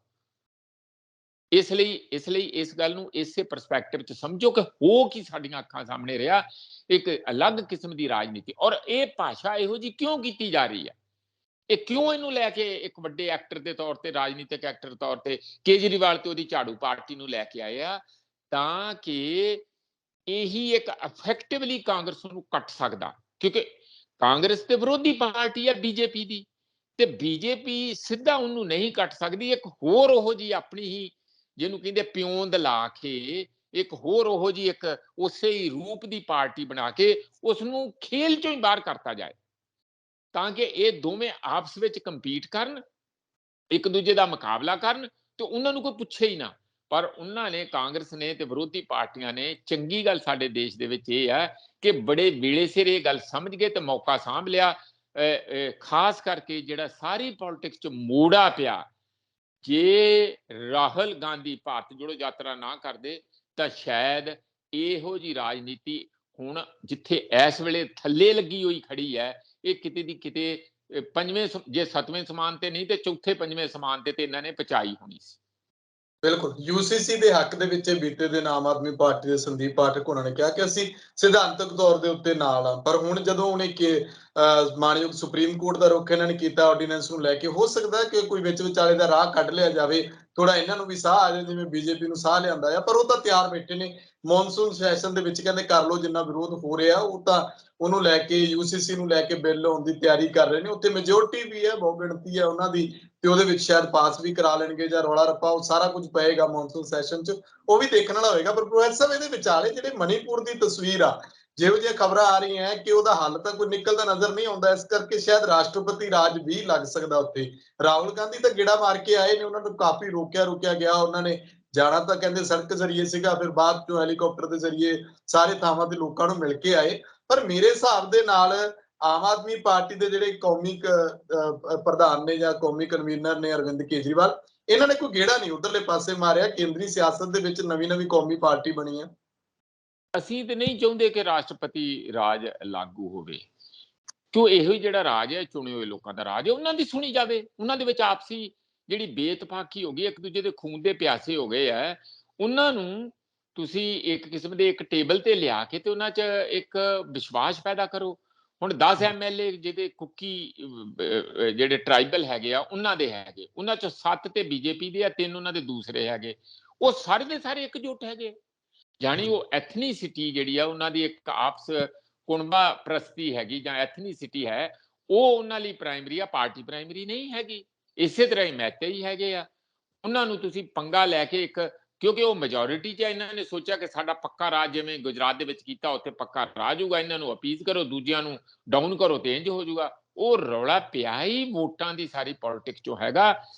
ਇਸ ਲਈ ਇਸ ਗੱਲ ਨੂੰ ਇਸੇ ਪਰਸਪੈਕਟਿਵ 'ਚ ਸਮਝੋ ਕਿ ਹੋ ਕੀ ਸਾਡੀਆਂ ਅੱਖਾਂ ਸਾਹਮਣੇ ਰਿਹਾ, ਇੱਕ ਅਲੱਗ ਕਿਸਮ ਦੀ ਰਾਜਨੀਤੀ। ਔਰ ਇਹ ਭਾਸ਼ਾ ਇਹੋ ਜਿਹੀ ਕਿਉਂ ਕੀਤੀ ਜਾ ਰਹੀ ਹੈ, ਇਹ ਕਿਉਂ ਇਹਨੂੰ ਲੈ ਕੇ ਇੱਕ ਵੱਡੇ ਐਕਟਰ ਦੇ ਤੌਰ ਤੇ, ਰਾਜਨੀਤਿਕ ਐਕਟਰ ਤੌਰ ਤੇ ਕੇਜਰੀਵਾਲ ਤੇ ਉਹਦੀ ਝਾੜੂ ਪਾਰਟੀ ਨੂੰ ਲੈ ਕੇ ਆਏ ਆ, ਤਾਂ ਕਿ ਇਹੀ ਇੱਕ ਇਫੈਕਟਿਵਲੀ ਕਾਂਗਰਸ ਨੂੰ ਕੱਟ ਸਕਦਾ। ਕਿਉਂਕਿ ਕਾਂਗਰਸ ਤੇ ਵਿਰੋਧੀ ਪਾਰਟੀ ਹੈ ਬੀਜੇਪੀ ਦੀ, ਤੇ ਬੀਜੇਪੀ ਸਿੱਧਾ ਉਹਨੂੰ ਨਹੀਂ ਕੱਟ ਸਕਦੀ। ਇੱਕ ਹੋਰ ਉਹੋ ਜੀ ਆਪਣੀ ਹੀ, ਜਿਹਨੂੰ ਕਹਿੰਦੇ ਪਿਉਂਦ ਲਾ ਕੇ, ਇੱਕ ਹੋਰ ਉਹੋ ਜੀ ਇੱਕ ਉਸੇ ਹੀ ਰੂਪ ਦੀ ਪਾਰਟੀ ਬਣਾ ਕੇ ਉਸ ਨੂੰ ਖੇਲ 'ਚੋਂ ਹੀ ਬਾਹਰ ਕਰਤਾ ਜਾਏ, ਤਾਂ ਕਿ ਇਹ ਦੋਵੇਂ ਆਪਸ ਵਿੱਚ ਕੰਪੀਟ ਕਰਨ, ਇੱਕ ਦੂਜੇ ਦਾ ਮੁਕਾਬਲਾ ਕਰਨ, ਤੇ ਉਹਨਾਂ ਨੂੰ ਕੋਈ ਪੁੱਛੇ ਹੀ ਨਾ। ਪਰ ਉਹਨਾਂ ਨੇ, ਕਾਂਗਰਸ ਨੇ ਤੇ ਵਿਰੋਧੀ ਪਾਰਟੀਆਂ ਨੇ, ਚੰਗੀ ਗੱਲ ਸਾਡੇ ਦੇਸ਼ ਦੇ ਵਿੱਚ ਇਹ ਹੈ ਕਿ ਬੜੇ ਵੇਲੇ ਸਿਰ ਇਹ ਗੱਲ ਸਮਝ ਗਏ ਤੇ ਮੌਕਾ ਸਾਂਭ ਲਿਆ। ਖਾਸ ਕਰਕੇ ਜਿਹੜਾ ਸਾਰੀ ਪੋਲਿਟਿਕਸ 'ਚ ਮੋੜਾ ਪਿਆ, ਜੇ ਰਾਹੁਲ ਗਾਂਧੀ ਭਾਰਤ ਜੋੜੋ ਯਾਤਰਾ ਨਾ ਕਰਦੇ ਤਾਂ ਸ਼ਾਇਦ ਇਹੋ ਜੀ ਰਾਜਨੀਤੀ ਹੁਣ ਜਿੱਥੇ ਇਸ ਵੇਲੇ ਥੱਲੇ ਲੱਗੀ ਹੋਈ ਖੜੀ ਹੈ, ਇਹ ਕਿਤੇ ਦੀ ਕਿਤੇ ਪੰਜਵੇਂ, ਜੇ ਸੱਤਵੇਂ ਸਮਾਨ ਤੇ ਨਹੀਂ ਤੇ ਚੌਥੇ ਪੰਜਵੇਂ ਸਮਾਨ ਤੇ ਇਹਨਾਂ ਨੇ ਪਹੁੰਚਾਈ ਹੋਣੀ ਸੀ। ਬਿਲਕੁਲ, ਯੂਸੀਸੀ ਦੇ ਹੱਕ ਦੇ ਵਿੱਚ ਬੀਤੇ ਦਿਨ ਆਮ ਆਦਮੀ ਪਾਰਟੀ ਦੇ ਸੰਦੀਪ ਪਾਠਕ ਉਹਨਾਂ ਨੇ ਕਿਹਾ ਕਿ ਅਸੀਂ ਸਿਧਾਂਤਕ ਤੌਰ ਦੇ ਉੱਤੇ ਨਾਲ ਆ, ਪਰ ਹੁਣ ਜਦੋਂ ਉਹਨੇ ਕਿ ਮਾਨਯੋਗ ਸੁਪਰੀਮ ਕੋਰਟ ਦਾ ਰੁਖ ਇਹਨਾਂ ਨੇ ਕੀਤਾ ਆਰਡੀਨੈਂਸ ਨੂੰ ਲੈ ਕੇ, ਹੋ ਸਕਦਾ ਕਿ ਕੋਈ ਵਿੱਚ ਵਿਚਾਲੇ ਦਾ ਰਾਹ ਕੱਢ ਲਿਆ ਜਾਵੇ, ਥੋੜਾ ਇਹਨਾਂ ਨੂੰ ਵੀ ਸਾਹ ਆ ਜਾਏ ਜਿਵੇਂ ਬੀਜੇਪੀ ਨੂੰ ਸਾਹ ਲਿਆਂਦਾ ਆ। ਪਰ ਉਹ ਤਾਂ ਤਿਆਰ ਬੈਠੇ ਨੇ ਮੌਨਸੂਨ ਸੈਸ਼ਨ ਦੇ ਵਿੱਚ, ਕਹਿੰਦੇ ਕਰ ਲਓ ਜਿੰਨਾ ਵਿਰੋਧ ਹੋ ਰਿਹਾ, ਉਹ ਤਾਂ ਉਹਨੂੰ ਲੈ ਕੇ, ਯੂਸੀਸੀ ਨੂੰ ਲੈ ਕੇ ਬਿੱਲ ਆਉਣ ਦੀ ਤਿਆਰੀ ਕਰ ਰਹੇ ਨੇ। ਉੱਥੇ ਮੈਜੋਰਟੀ ਵੀ ਹੈ, ਬਹੁ ਗਿਣਤੀ ਹੈ ਉਹਨਾਂ ਦੀ, ਤੇ ਉਹਦੇ ਵਿੱਚ ਸ਼ਾਇਦ ਪਾਸ ਵੀ ਕਰਾ ਲੈਣਗੇ ਜਾਂ ਰੌਲਾ ਰੱਪਾ ਉਹ ਸਾਰਾ ਕੁਝ ਪਏਗਾ ਮੌਨਸੂਨ ਸੈਸ਼ਨ 'ਚ, ਉਹ ਵੀ ਦੇਖਣ ਵਾਲਾ ਹੋਏਗਾ। ਪਰ ਪ੍ਰੋਫੈਸਰ ਸਾਹਿਬ, ਇਹਦੇ ਵਿਚਾਲੇ ਜਿਹੜੇ ਮਣੀਪੁਰ ਦੀ ਤਸਵੀਰ ਆ, ਜਿਹੋ ਜਿਹੀਆਂ ਖਬਰਾਂ ਆ ਰਹੀਆਂ ਕਿ ਉਹਦਾ ਹੱਲ ਤਾਂ ਕੋਈ ਨਿਕਲਦਾ ਨਜ਼ਰ ਨਹੀਂ ਆਉਂਦਾ, ਇਸ ਕਰਕੇ ਸ਼ਾਇਦ ਰਾਸ਼ਟਰਪਤੀ ਰਾਜ ਵੀ ਲੱਗ ਸਕਦਾ ਉੱਥੇ। ਰਾਹੁਲ ਗਾਂਧੀ ਤਾਂ ਗੇੜਾ ਮਾਰ ਕੇ ਆਏ ਨੇ, ਉਹਨਾਂ ਨੂੰ ਕਾਫੀ ਰੋਕਿਆ ਗਿਆ, ਉਹਨਾਂ ਨੇ ਜਾਣਾ ਤਾਂ ਕਹਿੰਦੇ ਸੜਕ ਜ਼ਰੀਏ ਸੀਗਾ, ਫਿਰ ਬਾਅਦ ਚੋਂ ਹੈਲੀਕਾਪਟਰ ਦੇ ਜ਼ਰੀਏ ਸਾਰੇ ਥਾਵਾਂ ਤੇ ਲੋਕਾਂ ਨੂੰ ਮਿਲ ਕੇ ਆਏ। ਪਰ ਮੇਰੇ ਹਿਸਾਬ ਦੇ ਨਾਲ ਆਮ ਆਦਮੀ ਪਾਰਟੀ ਦੇ ਜਿਹੜੇ ਕੌਮੀ ਪ੍ਰਧਾਨ ਨੇ ਜਾਂ ਕੌਮੀ ਕਨਵੀਨਰ ਨੇ ਅਰਵਿੰਦ ਕੇਜਰੀਵਾਲ, ਇਹਨਾਂ ਨੇ ਕੋਈ ਗੇੜਾ ਨਹੀਂ ਉਧਰਲੇ ਪਾਸੇ ਮਾਰਿਆ। ਕੇਂਦਰੀ ਸਿਆਸਤ ਦੇ ਵਿੱਚ ਨਵੀਂ ਕੌਮੀ ਪਾਰਟੀ ਬਣੀ ਹੈ। ਅਸੀਂ ਤੇ ਨਹੀਂ ਚਾਹੁੰਦੇ ਕਿ ਰਾਸ਼ਟਰਪਤੀ ਰਾਜ ਲਾਗੂ ਹੋਵੇ, ਕਿਉਂ ਇਹੋ ਹੀ ਜਿਹੜਾ ਰਾਜ ਹੈ ਚੁਣੇ ਹੋਏ ਲੋਕਾਂ ਦਾ ਰਾਜ ਹੈ, ਉਹਨਾਂ ਦੀ ਸੁਣੀ ਜਾਵੇ। ਉਹਨਾਂ ਦੇ ਵਿੱਚ ਆਪਸੀ ਜਿਹੜੀ ਬੇਤਫਾਕੀ ਹੋ ਗਈ, ਇੱਕ ਦੂਜੇ ਦੇ ਖੂਨ ਦੇ ਪਿਆਸੇ ਹੋ ਗਏ ਆ, ਉਹਨਾਂ ਨੂੰ ਤੁਸੀਂ ਇੱਕ ਕਿਸਮ ਦੇ ਇੱਕ ਟੇਬਲ ਤੇ ਲਿਆ ਕੇ ਤੇ ਉਹਨਾਂ 'ਚ ਇੱਕ ਵਿਸ਼ਵਾਸ ਪੈਦਾ ਕਰੋ। ਹੁਣ 10 MLA ਜਿਹਦੇ ਕੁੱਕੀ ਜਿਹੜੇ ਟ੍ਰਾਈਬਲ ਹੈਗੇ ਆ ਉਹਨਾਂ ਦੇ ਹੈਗੇ, ਉਹਨਾਂ 'ਚੋਂ 7 ਤੇ ਬੀਜੇਪੀ ਦੇ ਆ, 3 ਉਹਨਾਂ ਦੇ ਦੂਸਰੇ ਹੈਗੇ। ਉਹ ਸਾਰੇ ਦੇ ਸਾਰੇ ਇਕਜੁੱਟ ਹੈਗੇ, ਜਾਣੀ ਉਹ ਐਥਨੀਸਿਟੀ ਜਿਹੜੀ ਆ ਉਹਨਾਂ ਦੀ ਇੱਕ ਆਪਸ ਕੁਣਬਾ ਪ੍ਰਸਤੀ ਹੈਗੀ ਜਾਂ ਐਥਨੀਸਿਟੀ ਹੈ, ਉਹ ਉਹਨਾਂ ਲਈ ਪ੍ਰਾਇਮਰੀ ਆ, ਪਾਰਟੀ ਪ੍ਰਾਇਮਰੀ ਨਹੀਂ ਹੈਗੀ। ਇਸੇ ਤਰ੍ਹਾਂ ਹੀ ਮਹਿਤੇ ਹੀ ਹੈਗੇ ਆ, ਉਹਨਾਂ ਨੂੰ ਤੁਸੀਂ ਪੰਗਾ ਲੈ ਕੇ ਇੱਕ, ਕਿਉਂਕਿ ਉਹ ਮੈਜੋਰਿਟੀ 'ਚ ਇਹਨਾਂ ਨੇ ਸੋਚਿਆ ਕਿ ਸਾਡਾ ਪੱਕਾ ਰਾਜ ਜਿਵੇਂ ਗੁਜਰਾਤ ਦੇ ਵਿੱਚ ਕੀਤਾ ਉੱਥੇ ਪੱਕਾ ਰਾਜ ਹੋਊਗਾ, ਇਹਨਾਂ ਨੂੰ ਅਪੀਜ਼ ਕਰੋ, ਦੂਜਿਆਂ ਨੂੰ ਡਾਊਨ ਕਰੋ ਤੇ ਇੰਜ ਹੋ ਜਾਊਗਾ। ਉਹ ਰੌਲਾ ਪਿਆ ਹੀ ਵੋਟਾਂ ਦੀ ਸਾਰੀ ਪੋਲਿਟਿਕਸ 'ਚੋਂ ਹੈਗਾ।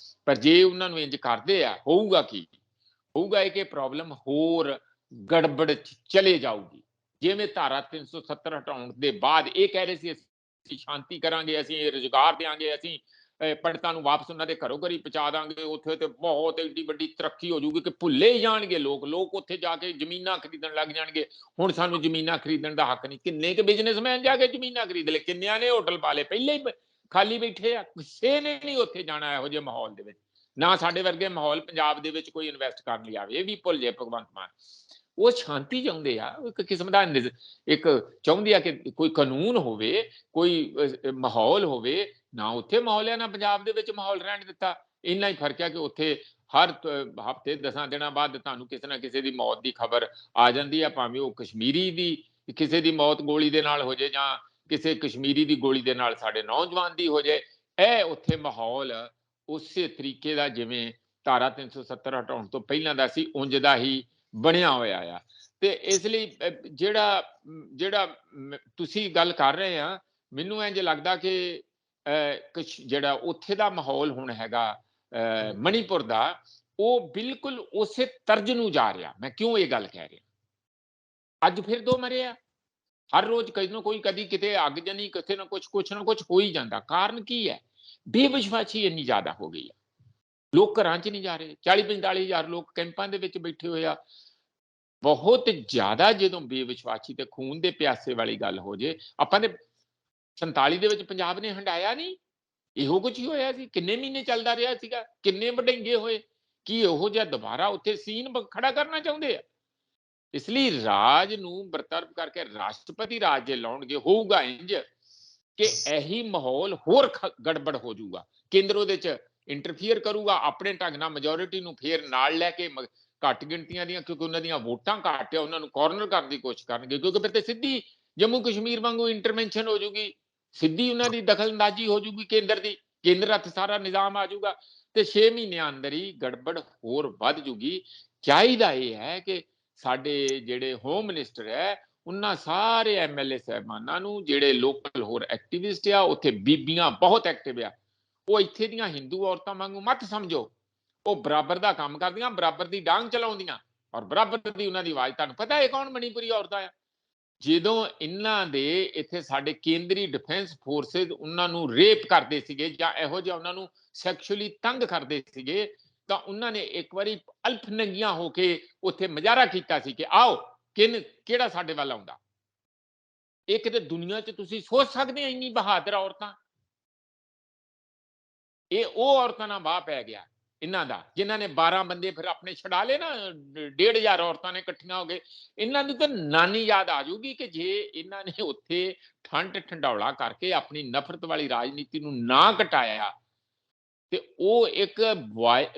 ਪਰ ਜੇ ਉਹਨਾਂ ਨੂੰ ਇੰਜ ਕਰਦੇ ਆ, ਹੋਊਗਾ ਕੀ? ਹੋਊਗਾ ਇਹ ਕਿ ਪ੍ਰੋਬਲਮ ਹੋਰ ਗੜਬੜ ਚਲੇ ਜਾਊਗੀ। ਜਿਵੇਂ ਧਾਰਾ 370 ਹਟਾਉਣ ਦੇ ਬਾਅਦ ਇਹ ਕਹਿ ਰਹੇ ਸੀ ਅਸੀਂ ਸ਼ਾਂਤੀ ਕਰਾਂਗੇ, ਅਸੀਂ ਰੁਜ਼ਗਾਰ ਦੇਵਾਂਗੇ, ਅਸੀਂ ਪੰਡਤਾਂ ਨੂੰ ਵਾਪਸ ਉਹਨਾਂ ਦੇ ਘਰੋਂ ਘਰੀ ਪਹੁੰਚਾ ਦਾਂਗੇ, ਉੱਥੇ ਤੇ ਬਹੁਤ ਏਡੀ ਵੱਡੀ ਤਰੱਕੀ ਹੋ ਜਾਊਗੀ ਕਿ ਭੁੱਲੇ ਹੀ ਜਾਣਗੇ ਲੋਕ ਉੱਥੇ ਜਾ ਕੇ ਜ਼ਮੀਨਾਂ ਖਰੀਦਣ ਲੱਗ ਜਾਣਗੇ। ਹੁਣ ਸਾਨੂੰ ਜ਼ਮੀਨਾਂ ਖਰੀਦਣ ਦਾ ਹੱਕ ਨਹੀਂ। ਕਿੰਨੇ ਕੁ ਬਿਜ਼ਨਸਮੈਨ ਜਾ ਕੇ ਜ਼ਮੀਨਾਂ ਖਰੀਦ ਲੈ, ਕਿੰਨਿਆਂ ਨੇ ਹੋਟਲ ਪਾ ਲਏ, ਪਹਿਲੇ ਹੀ ਖਾਲੀ ਬੈਠੇ ਆ, ਕਿਸੇ ਨੇ ਨਹੀਂ ਉੱਥੇ ਜਾਣਾ ਇਹੋ ਜਿਹੇ ਮਾਹੌਲ ਦੇ ਵਿੱਚ। ਨਾ ਸਾਡੇ ਵਰਗੇ ਮਾਹੌਲ ਪੰਜਾਬ ਦੇ ਵਿੱਚ ਕੋਈ ਇਨਵੈਸਟ ਕਰਨ ਲਈ ਆਵੇ, ਇਹ ਵੀ ਭੁੱਲ ਜਾਏ ਭਗਵੰਤ ਮਾਨ। ਉਹ ਸ਼ਾਂਤੀ ਚਾਹੁੰਦੇ ਆ, ਇੱਕ ਕਿਸਮ ਦਾ ਇੱਕ ਚਾਹੁੰਦੇ ਆ ਕਿ ਕੋਈ ਕਾਨੂੰਨ ਹੋਵੇ, ਕੋਈ ਮਾਹੌਲ ਹੋਵੇ। ਨਾ ਉੱਥੇ ਮਾਹੌਲ ਹੈ ਨਾ ਪੰਜਾਬ ਦੇ ਵਿੱਚ ਮਾਹੌਲ ਰਹਿਣ ਦਿੱਤਾ। ਇੰਨਾ ਹੀ ਫਰਕ ਹੈ ਕਿ ਉੱਥੇ ਹਰ ਹਫ਼ਤੇ 10 ਦਿਨਾਂ ਬਾਅਦ ਤੁਹਾਨੂੰ ਕਿਸੇ ਨਾ ਕਿਸੇ ਦੀ ਮੌਤ ਦੀ ਖਬਰ ਆ ਜਾਂਦੀ ਹੈ, ਭਾਵੇਂ ਉਹ ਕਸ਼ਮੀਰੀ ਦੀ ਕਿਸੇ ਦੀ ਮੌਤ ਗੋਲੀ ਦੇ ਨਾਲ ਹੋ ਜਾਏ ਜਾਂ ਕਿਸੇ ਕਸ਼ਮੀਰੀ ਦੀ ਗੋਲੀ ਦੇ ਨਾਲ ਸਾਡੇ ਨੌਜਵਾਨ ਦੀ ਹੋ ਜਾਏ। ਇਹ ਉੱਥੇ ਮਾਹੌਲ ਉਸੇ ਤਰੀਕੇ ਦਾ ਜਿਵੇਂ ਧਾਰਾ 370 ਹਟਾਉਣ ਤੋਂ ਪਹਿਲਾਂ ਦਾ ਸੀ, ਉਂਝ ਦਾ ਹੀ ਬਣਿਆ ਹੋਇਆ ਆ। ਤੇ ਇਸ ਲਈ ਜਿਹੜਾ ਤੁਸੀਂ ਗੱਲ ਕਰ ਰਹੇ ਆ, ਮੈਨੂੰ ਇੰਜ ਲੱਗਦਾ ਕਿ ਜਿਹੜਾ ਉੱਥੇ ਦਾ ਮਾਹੌਲ ਹੁਣ ਹੈਗਾ ਮਣੀਪੁਰ ਦਾ, ਉਹ ਬਿਲਕੁਲ ਉਸੇ ਤਰਜ ਨੂੰ ਜਾ ਰਿਹਾ। ਮੈਂ ਕਿਉਂ ਇਹ ਗੱਲ ਕਹਿ ਰਿਹਾ? ਅੱਜ ਫਿਰ 2 ਮਰੇ ਆ, ਹਰ ਰੋਜ਼ ਕਦੀ ਨਾ ਕੋਈ, ਕਦੀ ਕਿਤੇ ਅੱਗ ਜਨੀ, ਕਿਤੇ ਨਾ ਕੁਛ ਨਾ ਕੁਛ ਹੋ ਹੀ ਜਾਂਦਾ। ਕਾਰਨ ਕੀ ਹੈ? ਬੇਵਿਸ਼ਵਾਸੀ ਇੰਨੀ ਜ਼ਿਆਦਾ ਹੋ ਗਈ ਆ, ਲੋਕ ਘਰਾਂ 'ਚ ਨਹੀਂ ਜਾ ਰਹੇ। 40-45 ਹਜ਼ਾਰ ਲੋਕ ਕੈਂਪਾਂ ਦੇ ਵਿੱਚ ਬੈਠੇ ਹੋਏ ਆ। ਬਹੁਤ ਜ਼ਿਆਦਾ ਜਦੋਂ ਬੇਵਿਸ਼ਵਾਸੀ ਤੇ ਖੂਨ ਦੇ ਪਿਆਸੇ ਵਾਲੀ ਗੱਲ ਹੋ ਜੇ, ਆਪਾਂ ਦੇ 47 ਦੇ ਵਿੱਚ ਪੰਜਾਬ ਨੇ ਹੰਡਾਇਆ ਨਹੀਂ, ਇਹੋ ਕੁਝ ਹੀ ਹੋਇਆ ਸੀ। ਕਿੰਨੇ ਮਹੀਨੇ ਚੱਲਦਾ ਰਿਹਾ ਸੀਗਾ, ਕਿੰਨੇ ਵਡੰਗੇ ਹੋਏ। ਕੀ ਇਹੋ ਜਿਹਾ ਦੁਬਾਰਾ ਉੱਥੇ ਸੀਨ ਖੜਾ ਕਰਨਾ ਚਾਹੁੰਦੇ ਆ? ਇਸ ਲਈ ਰਾਜ ਨੂੰ ਬਰਤਰਫ ਕਰਕੇ ਰਾਸ਼ਟਰਪਤੀ ਰਾਜ ਜੇ ਲਾਉਣਗੇ, ਹੋਊਗਾ ਇੰਜ ਕਿ ਇਹੀ ਮਾਹੌਲ ਹੋਰ ਗੜਬੜ ਹੋ ਜਾਊਗਾ। ਕੇਂਦਰ ਉਹਦੇ 'ਚ ਇੰਟਰਫੀਅਰ ਕਰੂਗਾ, ਆਪਣੇ ਢੰਗ ਨਾਲ ਮੈਜੋਰਿਟੀ ਨੂੰ ਫੇਰ ਨਾਲ ਲੈ ਕੇ ਘੱਟ ਗਿਣਤੀਆਂ ਦੀਆਂ, ਕਿਉਂਕਿ ਉਹਨਾਂ ਦੀਆਂ ਵੋਟਾਂ ਘੱਟ ਆ, ਉਹਨਾਂ ਨੂੰ ਕਾਰਨਰ ਕਰਨ ਦੀ ਕੋਸ਼ਿਸ਼ ਕਰਨਗੇ। ਕਿਉਂਕਿ ਫਿਰ ਤੇ ਸਿੱਧੀ ਜੰਮੂ ਕਸ਼ਮੀਰ ਵਾਂਗੂ ਇੰਟਰਵੈਂਸ਼ਨ ਹੋ ਜਾਊਗੀ, ਸਿੱਧੀ ਉਹਨਾਂ ਦੀ ਦਖਲਅੰਦਾਜ਼ੀ ਹੋ ਜਾਊਗੀ ਕੇਂਦਰ ਦੀ, ਕੇਂਦਰ ਹੱਥ ਸਾਰਾ ਨਿਜ਼ਾਮ ਆ ਜਾਊਗਾ ਤੇ 6 ਮਹੀਨਿਆਂ ਅੰਦਰ ਹੀ ਗੜਬੜ ਹੋਰ ਵੱਧ ਜੂਗੀ। ਚਾਹੀਦਾ ਇਹ ਹੈ ਕਿ ਸਾਡੇ ਜਿਹੜੇ ਹੋਮ ਮਿਨਿਸਟਰ ਹੈ, ਉਹਨਾਂ ਸਾਰੇ MLA ਸਾਹਿਬਾਨਾਂ ਨੂੰ, ਜਿਹੜੇ ਲੋਕਲ ਹੋਰ ਐਕਟਿਵਿਸਟ ਆ, ਉੱਥੇ ਬੀਬੀਆਂ ਬਹੁਤ ਐਕਟਿਵ ਆ, ਉਹ ਇੱਥੇ ਦੀਆਂ ਹਿੰਦੂ ਔਰਤਾਂ ਵਾਂਗੂ ਮਤ ਸਮਝੋ। ਉਹ ਬਰਾਬਰ ਦਾ ਕੰਮ ਕਰਦੀਆਂ, ਬਰਾਬਰ ਦੀ ਡਾਂਗ ਚਲਾਉਂਦੀਆਂ ਔਰ ਬਰਾਬਰ ਦੀ ਉਹਨਾਂ ਦੀ ਆਵਾਜ਼। ਤੁਹਾਨੂੰ ਪਤਾ ਹੈ ਕੌਣ ਮਣੀਪੁਰੀ ਔਰਤਾਂ ਆ? ਜਦੋਂ ਇਹਨਾਂ ਦੇ ਇੱਥੇ ਸਾਡੇ ਕੇਂਦਰੀ ਡਿਫੈਂਸ ਫੋਰਸਿਸ ਉਹਨਾਂ ਨੂੰ ਰੇਪ ਕਰਦੇ ਸੀਗੇ ਜਾਂ ਇਹੋ ਜਿਹਾ ਉਹਨਾਂ ਨੂੰ ਸੈਕਸ਼ੂਅਲੀ ਤੰਗ ਕਰਦੇ ਸੀਗੇ, ਤਾਂ ਉਹਨਾਂ ਨੇ ਇੱਕ ਵਾਰੀ ਅਲਫ ਨੰਗੀਆਂ ਹੋ ਕੇ ਉੱਥੇ ਮੁਜ਼ਾਹਰਾ ਕੀਤਾ ਸੀ ਕਿ ਆਓ ਕਿਹੜਾ ਸਾਡੇ ਵੱਲ ਆਉਂਦਾ। ਇਹ ਕਿਤੇ ਦੁਨੀਆ 'ਚ ਤੁਸੀਂ ਸੋਚ ਸਕਦੇ ਆ ਇੰਨੀ ਬਹਾਦਰ ਔਰਤਾਂ? ਇਹ ਉਹ ਔਰਤਾਂ ਨਾਲ ਵਾਹ ਪੈ ਗਿਆ ਇਹਨਾਂ ਦਾ, ਜਿਨ੍ਹਾਂ ਨੇ 12 ਬੰਦੇ ਫਿਰ ਆਪਣੇ ਛਡਾ ਲਏ ਨਾ, 1,500 ਔਰਤਾਂ ਨੇ ਇਕੱਠੀਆਂ ਹੋ ਗਏ। ਇਹਨਾਂ ਦੀ ਤਾਂ ਨਾਨੀ ਯਾਦ ਆ ਜਾਊਗੀ ਕਿ ਜੇ ਇਹਨਾਂ ਨੇ ਉੱਥੇ ਠੰਡ ਠੰਡੌਲਾ ਕਰਕੇ ਆਪਣੀ ਨਫ਼ਰਤ ਵਾਲੀ ਰਾਜਨੀਤੀ ਨੂੰ ਨਾ ਘਟਾਇਆ ਤੇ ਉਹ ਇੱਕ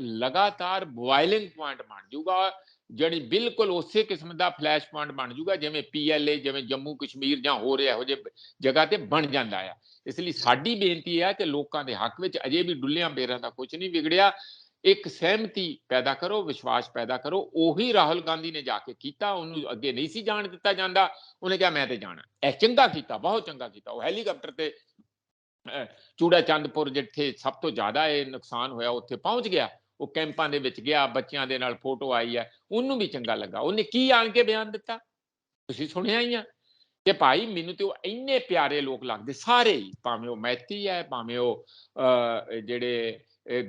ਲਗਾਤਾਰ ਬੋਇਲਿੰਗ ਪੁਆਇੰਟ ਬਣ ਜਾਊਗਾ, ਜਿਹੜੀ ਬਿਲਕੁਲ ਉਸੇ ਕਿਸਮ ਦਾ ਫਲੈਸ਼ ਪੁਆਇੰਟ ਬਣ ਜਾਊਗਾ ਜਿਵੇਂ PLA, ਜਿਵੇਂ ਜੰਮੂ ਕਸ਼ਮੀਰ ਜਾਂ ਹੋਰ ਇਹੋ ਜਿਹੇ ਜਗ੍ਹਾ ਤੇ ਬਣ ਜਾਂਦਾ ਆ। ਇਸ ਲਈ ਸਾਡੀ ਬੇਨਤੀ ਹੈ ਕਿ ਲੋਕਾਂ ਦੇ ਹੱਕ ਵਿੱਚ ਅਜੇ ਵੀ ਡੁੱਲਿਆਂ ਬੇਰਾਂ ਦਾ ਕੁਝ ਨਹੀਂ ਵਿਗੜਿਆ। ਇੱਕ ਸਹਿਮਤੀ ਪੈਦਾ ਕਰੋ, ਵਿਸ਼ਵਾਸ ਪੈਦਾ ਕਰੋ। ਉਹੀ ਰਾਹੁਲ ਗਾਂਧੀ ਨੇ ਜਾ ਕੇ ਕੀਤਾ, ਉਹਨੂੰ ਅੱਗੇ ਨਹੀਂ ਸੀ ਜਾਣ ਦਿੱਤਾ ਜਾਂਦਾ। ਉਹਨੇ ਕਿਹਾ ਮੈਂ ਤੇ ਜਾਣਾ। ਇਹ ਚੰਗਾ ਕੀਤਾ, ਬਹੁਤ ਚੰਗਾ ਕੀਤਾ। ਉਹ ਹੈਲੀਕਾਪਟਰ ਤੇ ਚੂੜਾ ਚੰਦਪੁਰ ਜਿੱਥੇ ਸਭ ਤੋਂ ਜ਼ਿਆਦਾ ਇਹ ਨੁਕਸਾਨ ਹੋਇਆ ਉੱਥੇ ਪਹੁੰਚ ਗਿਆ। ਉਹ ਕੈਂਪਾਂ ਦੇ ਵਿੱਚ ਗਿਆ, ਬੱਚਿਆਂ ਦੇ ਨਾਲ ਫੋਟੋ ਆਈ ਹੈ, ਉਹਨੂੰ ਵੀ ਚੰਗਾ ਲੱਗਾ। ਉਹਨੇ ਕੀ ਆਣ ਕੇ ਬਿਆਨ ਦਿੱਤਾ, ਤੁਸੀਂ ਸੁਣਿਆ ਹੀ ਆ ਕਿ ਭਾਈ ਮੈਨੂੰ ਤੇ ਉਹ ਇੰਨੇ ਪਿਆਰੇ ਲੋਕ ਲੱਗਦੇ ਸਾਰੇ ਹੀ, ਭਾਵੇਂ ਉਹ ਮੈਤੀ ਹੈ, ਭਾਵੇਂ ਉਹ ਜਿਹੜੇ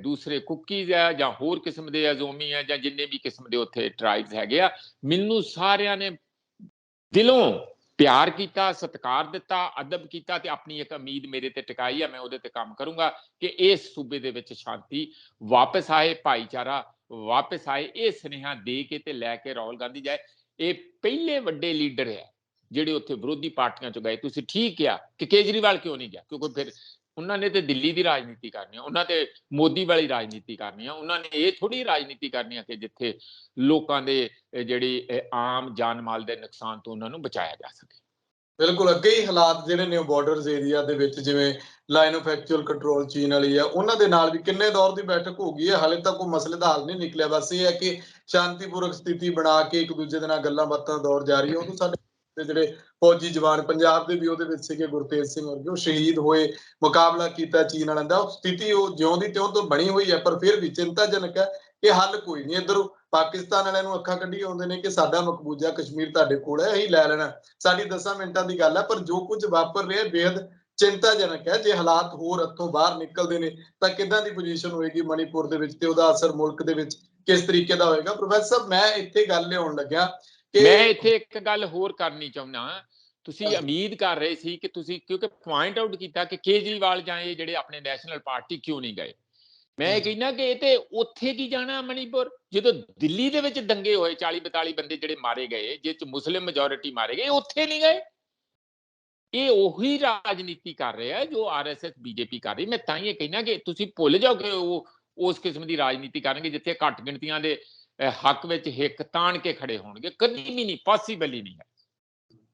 ਦੂਸਰੇ ਕੁੱਕੀਜ਼ ਹੈ ਜਾਂ ਹੋਰ ਕਿਸਮ ਦੇ ਅਜ਼ੋਮੀ ਹੈ ਜਾਂ ਜਿੰਨੇ ਵੀ ਕਿਸਮ ਦੇ ਉੱਥੇ ਟਰਾਈਬਸ ਹੈਗੇ ਆ, ਮੈਨੂੰ ਸਾਰਿਆਂ ਨੇ ਦਿਲੋਂ ਪਿਆਰ ਕੀਤਾ, ਸਤਿਕਾਰ ਦਿੱਤਾ, ਅਦਬ ਕੀਤਾ ਤੇ ਆਪਣੀ ਇੱਕ ਉਮੀਦ ਮੇਰੇ ਤੇ ਟਿਕਾਈ ਹੈ। ਮੈਂ ਉਹਦੇ ਤੇ ਕੰਮ ਕਰੂੰਗਾ ਕਿ ਇਸ ਸੂਬੇ ਦੇ ਵਿੱਚ ਸ਼ਾਂਤੀ ਵਾਪਸ ਆਏ, ਭਾਈਚਾਰਾ ਵਾਪਸ ਆਏ। ਇਹ ਸੁਨੇਹਾ ਦੇ ਕੇ ਤੇ ਲੈ ਕੇ ਰਾਹੁਲ ਗਾਂਧੀ ਜਾਏ। ਇਹ ਪਹਿਲੇ ਵੱਡੇ ਲੀਡਰ ਹੈ ਜਿਹੜੇ ਉੱਥੇ ਵਿਰੋਧੀ ਪਾਰਟੀਆਂ ਚ ਗਏ। ਤੁਸੀਂ ਠੀਕ ਕਿਹਾ ਕਿ ਕੇਜਰੀਵਾਲ ਕਿਉਂ ਨਹੀਂ ਗਿਆ, ਕਿਉਂਕਿ ਫਿਰ ਉਹਨਾਂ ਨੇ ਤੇ ਦਿੱਲੀ ਦੀ ਰਾਜਨੀਤੀ ਕਰਨੀ ਆ, ਉਹਨਾਂ ਤੇ ਮੋਦੀ ਵਾਲੀ ਰਾਜਨੀਤੀ ਕਰਨੀ ਆ। ਉਹਨਾਂ ਨੇ ਇਹ ਥੋੜੀ ਰਾਜਨੀਤੀ ਕਰਨੀ ਆ ਕਿ ਜਿੱਥੇ ਲੋਕਾਂ ਦੇ ਜਿਹੜੀ ਆਮ ਜਾਨ ਮਾਲ ਦੇ ਨੁਕਸਾਨ ਤੋਂ ਉਹਨਾਂ ਨੂੰ ਬਚਾਇਆ ਜਾ ਸਕੇ। ਬਿਲਕੁਲ ਅੱਗੇ ਹੀ ਹਾਲਾਤ ਜਿਹੜੇ ਨੇ ਬਾਰਡਰਸ ਏਰੀਆ ਦੇ ਵਿੱਚ, ਜਿਵੇਂ ਲਾਈਨ ਆਫ ਐਕਚੁਅਲ ਕੰਟਰੋਲ ਚੀਨ ਵਾਲੀ ਆ, ਉਹਨਾਂ ਦੇ ਨਾਲ ਵੀ ਕਿੰਨੇ ਦੌਰ ਦੀ ਬੈਠਕ ਹੋ ਗਈ ਹੈ, ਹਾਲੇ ਤੱਕ ਕੋਈ ਮਸਲੇ ਦਾ ਹੱਲ ਨਹੀਂ ਨਿਕਲਿਆ। ਬਸ ਇਹ ਹੈ ਕਿ ਸ਼ਾਂਤੀਪੂਰਕ ਸਥਿਤੀ ਬਣਾ ਕੇ ਇੱਕ ਦੂਜੇ ਦੇ ਨਾਲ ਗੱਲਾਂ ਬਾਤਾਂ ਦਾ ਦੌਰ ਜਾਰੀ ਹੈ। ਉਦੋਂ ਸਾਡੇ ਜਿਹੜੇ ਫੌਜੀ ਜਵਾਨ ਪੰਜਾਬ ਦੇ ਵੀ ਉਹਦੇ ਵਿੱਚ ਸੀਗੇ, ਗੁਰਤੇਜ ਸਿੰਘ ਵਰਗੇ, ਉਹ ਸ਼ਹੀਦ ਹੋਏ, ਮੁਕਾਬਲਾ ਕੀਤਾ ਚੀਨ ਵਾਲਿਆਂ ਦਾ। ਉਹ ਸਥਿਤੀ ਉਹ ਜਿਉਂ ਦੀ ਤਿਉਂ ਤੋਂ ਬਣੀ ਹੋਈ ਹੈ, ਪਰ ਫਿਰ ਵੀ ਚਿੰਤਾਜਨਕ ਹੈ ਕਿ ਹੱਲ ਕੋਈ ਨਹੀਂ। ਇੱਧਰ ਪਾਕਿਸਤਾਨ ਵਾਲਿਆਂ ਨੂੰ ਅੱਖਾਂ ਕੱਢੀ ਆਉਂਦੇ ਨੇ ਕਿ ਸਾਡਾ ਮਕਬੂਜ਼ਾ ਕਸ਼ਮੀਰ ਤੁਹਾਡੇ ਕੋਲ ਹੈ, ਅਸੀਂ ਲੈ ਲੈਣਾ, ਸਾਡੀ 10 ਮਿੰਟਾਂ ਦੀ ਗੱਲ ਹੈ। ਪਰ ਜੋ ਕੁਝ ਵਾਪਰ ਰਿਹਾ ਬੇहद ਚਿੰਤਾਜਨਕ ਹੈ। ਜੇ ਹਾਲਾਤ ਹੋਰ ਇੱਥੋਂ ਬਾਹਰ ਨਿਕਲਦੇ ਨੇ ਤਾਂ ਕਿੱਦਾਂ ਦੀ ਪੋਜੀਸ਼ਨ ਹੋਏਗੀ ਮਣੀਪੁਰ ਦੇ ਵਿੱਚ, ਤੇ ਉਹਦਾ ਅਸਰ ਮੁਲਕ ਦੇ ਵਿੱਚ ਕਿਸ ਤਰੀਕੇ ਦਾ ਹੋਏਗਾ। ਪ੍ਰੋਫੈਸਰ ਸਾਹਿਬ, ਮੈਂ ਇੱਥੇ ਗੱਲ ਲਿਆਉਣ ਲੱਗਿਆ ਕਿ ਮੈਂ ਇੱਥੇ ਇੱਕ ਗੱਲ ਹੋਰ ਕਰਨੀ ਚਾਹੁੰਦਾ। ਤੁਸੀਂ ਉਮੀਦ ਕਰ ਰਹੇ ਸੀ ਕਿ ਤੁਸੀਂ, ਕਿਉਂਕਿ ਪੁਆਇੰਟ ਆਊਟ ਕੀਤਾ ਕਿ ਕੇਜਰੀਵਾਲ ਜਾਂ ਇਹ ਜਿਹੜੇ ਆਪਣੇ ਨੈਸ਼ਨਲ ਪਾਰਟੀ ਕਿਉਂ ਨਹੀਂ ਗਏ। ਮੈਂ ਕਹਿੰਦਾ ਕਿ ਇਹ ਤੇ ਉੱਥੇ ਕੀ ਜਾਣਾ ਮਣੀਪੁਰ, ਜਦੋਂ ਦਿੱਲੀ ਦੇ ਵਿੱਚ ਦੰਗੇ ਹੋਏ, 40-42 ਬੰਦੇ ਜਿਹੜੇ ਮਾਰੇ ਗਏ, ਜਿਸ ਚ ਮੁਸਲਿਮ ਮੈਜੋਰਿਟੀ ਮਾਰੇ ਗਏ, ਉੱਥੇ ਨਹੀਂ ਗਏ। ਇਹ ਉਹੀ ਰਾਜਨੀਤੀ ਕਰ ਰਿਹਾ ਜੋ ਆਰਐਸਐਸ ਬੀਜੇਪੀ ਕਰ ਰਹੀ। ਮੈਂ ਤਾਂ ਹੀ ਇਹ ਕਹਿਣਾ ਕਿ ਤੁਸੀਂ ਭੁੱਲ ਜਾਓ ਕਿ ਉਹ ਉਸ ਕਿਸਮ ਦੀ ਰਾਜਨੀਤੀ ਕਰਨਗੇ ਜਿੱਥੇ ਘੱਟ ਗਿਣਤੀਆਂ ਦੇ ਹੱਕ ਵਿੱਚ ਹਿੱਕ ਤਾਣ ਕੇ ਖੜੇ ਹੋਣਗੇ। ਕਦੀ ਵੀ ਨਹੀਂ, ਪੋਸੀਬਲ ਹੀ ਨਹੀਂ ਹੈ।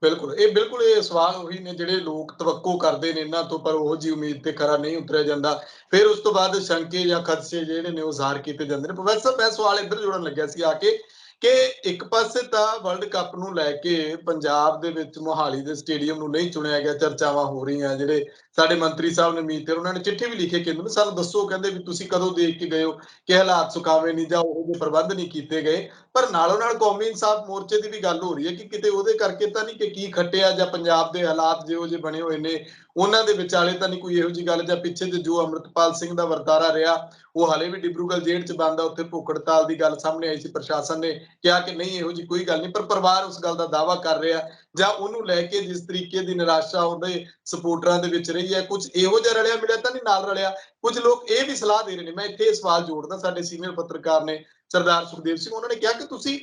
ਬਿਲਕੁਲ ਇਹ ਸਵਾਲ ਉਹੀ ਨੇ ਜਿਹੜੇ ਲੋਕ ਤਵੱਕੋ ਕਰਦੇ ਨੇ ਇਹਨਾਂ ਤੋਂ, ਪਰ ਉਹ ਜੀ ਉਮੀਦ ਤੇ ਖਰਾ ਨਹੀਂ ਉਤਰਿਆ ਜਾਂਦਾ। ਫਿਰ ਉਸ ਤੋਂ ਬਾਅਦ ਸ਼ੰਕੇ ਜਾਂ ਖਦਸ਼ੇ ਜਿਹੜੇ ਨੇ ਉਹ ਜ਼ਾਹਰ ਕੀਤੇ ਜਾਂਦੇ ਨੇ। ਪ੍ਰੋਫੈਸਰ, ਮੈਂ ਸਵਾਲ ਇੱਧਰ ਜੋੜਨ ਲੱਗਿਆ ਸੀ ਆ ਕੇ ਕਿ ਇੱਕ ਪਾਸੇ ਤਾਂ ਵਰਲਡ ਕੱਪ ਨੂੰ ਲੈ ਕੇ ਪੰਜਾਬ ਦੇ ਵਿੱਚ ਮੋਹਾਲੀ ਦੇ ਸਟੇਡੀਅਮ ਨੂੰ ਨਹੀਂ ਚੁਣਿਆ ਗਿਆ, ਚਰਚਾਵਾਂ ਹੋ ਰਹੀਆਂ। ਜਿਹੜੇ ਸਾਡੇ ਮੰਤਰੀ ਸਾਹਿਬ ਨੇ ਮੀਤ, ਉਹਨਾਂ ਨੇ ਚਿੱਠੀ ਵੀ ਲਿਖੇ ਕਹਿੰਦੇ ਨੇ ਸਾਨੂੰ ਦੱਸੋ, ਕਹਿੰਦੇ ਵੀ ਤੁਸੀਂ ਕਦੋਂ ਦੇਖ ਕੇ ਗਏ ਹੋ ਕਿ ਹਾਲਾਤ ਸੁਖਾਵੇਂ ਨਹੀਂ ਜਾਂ ਉਹ ਜਿਹੇ ਪ੍ਰਬੰਧ ਨਹੀਂ ਕੀਤੇ ਗਏ। ਪਰ ਨਾਲੋਂ ਨਾਲ ਕੌਮੀ ਇਨਸਾਫ ਮੋਰਚੇ ਦੀ ਵੀ ਗੱਲ ਹੋ ਰਹੀ ਹੈ ਕਿ ਕਿਤੇ ਉਹਦੇ ਕਰਕੇ ਤਾਂ ਨਹੀਂ ਕਿ ਕੀ ਖੱਟਿਆ, ਜਾਂ ਪੰਜਾਬ ਦੇ ਹਾਲਾਤ ਜਿਹੋ ਜਿਹੇ ਬਣੇ ਹੋਏ ਨੇ ਉਹਨਾਂ ਦੇ ਵਿਚਾਲੇ ਤਾਂ ਨਹੀਂ ਕੋਈ ਇਹੋ ਜਿਹੀ ਗੱਲ, ਜਾਂ ਪਿੱਛੇ ਜੇ ਜੋ ਅੰਮ੍ਰਿਤਪਾਲ ਸਿੰਘ ਦਾ ਵਰਤਾਰਾ ਰਿਹਾ ਉਹ ਹਾਲੇ ਵੀ ਡਿਬਰੂਗੜ੍ਹ ਜੇਲ੍ਹ 'ਚ ਬੰਦ ਆ, ਉੱਥੇ ਭੁੱਖ ਹੜਤਾਲ ਦੀ ਗੱਲ ਸਾਹਮਣੇ ਆਈ ਸੀ। ਪ੍ਰਸ਼ਾਸਨ ਨੇ ਕਿਹਾ ਕਿ ਨਹੀਂ ਇਹੋ ਜਿਹੀ ਕੋਈ ਗੱਲ ਨਹੀਂ, ਪਰ ਪਰਿਵਾਰ ਉਸ ਗੱਲ ਦਾ ਦਾਅਵਾ ਕਰ ਰਿਹਾ, ਜਾਂ ਉਹਨੂੰ ਲੈ ਕੇ ਜਿਸ ਤਰੀਕੇ ਦੀ ਨਿਰਾਸ਼ਾ ਉਹਦੇ ਸਪੋਰਟਰਾਂ ਦੇ ਵਿੱਚ ਰਹੀ ਹੈ, ਕੁਝ ਇਹੋ ਜਿਹਾ ਰਲਿਆ ਮਿਲਿਆ ਤਾਂ ਨਹੀਂ ਨਾਲ ਰਲਿਆ। ਕੁਝ ਲੋਕ ਇਹ ਵੀ ਸਲਾਹ ਦੇ ਰਹੇ ਨੇ, ਮੈਂ ਇੱਥੇ ਇਹ ਸਵਾਲ ਜੋੜਦਾ, ਸਾਡੇ ਸੀਨੀਅਰ ਪੱਤਰਕਾਰ ਨੇ ਸਰਦਾਰ ਸੁਖਦੇਵ ਸਿੰਘ, ਉਹਨਾਂ ਨੇ ਕਿਹਾ ਕਿ ਤੁਸੀਂ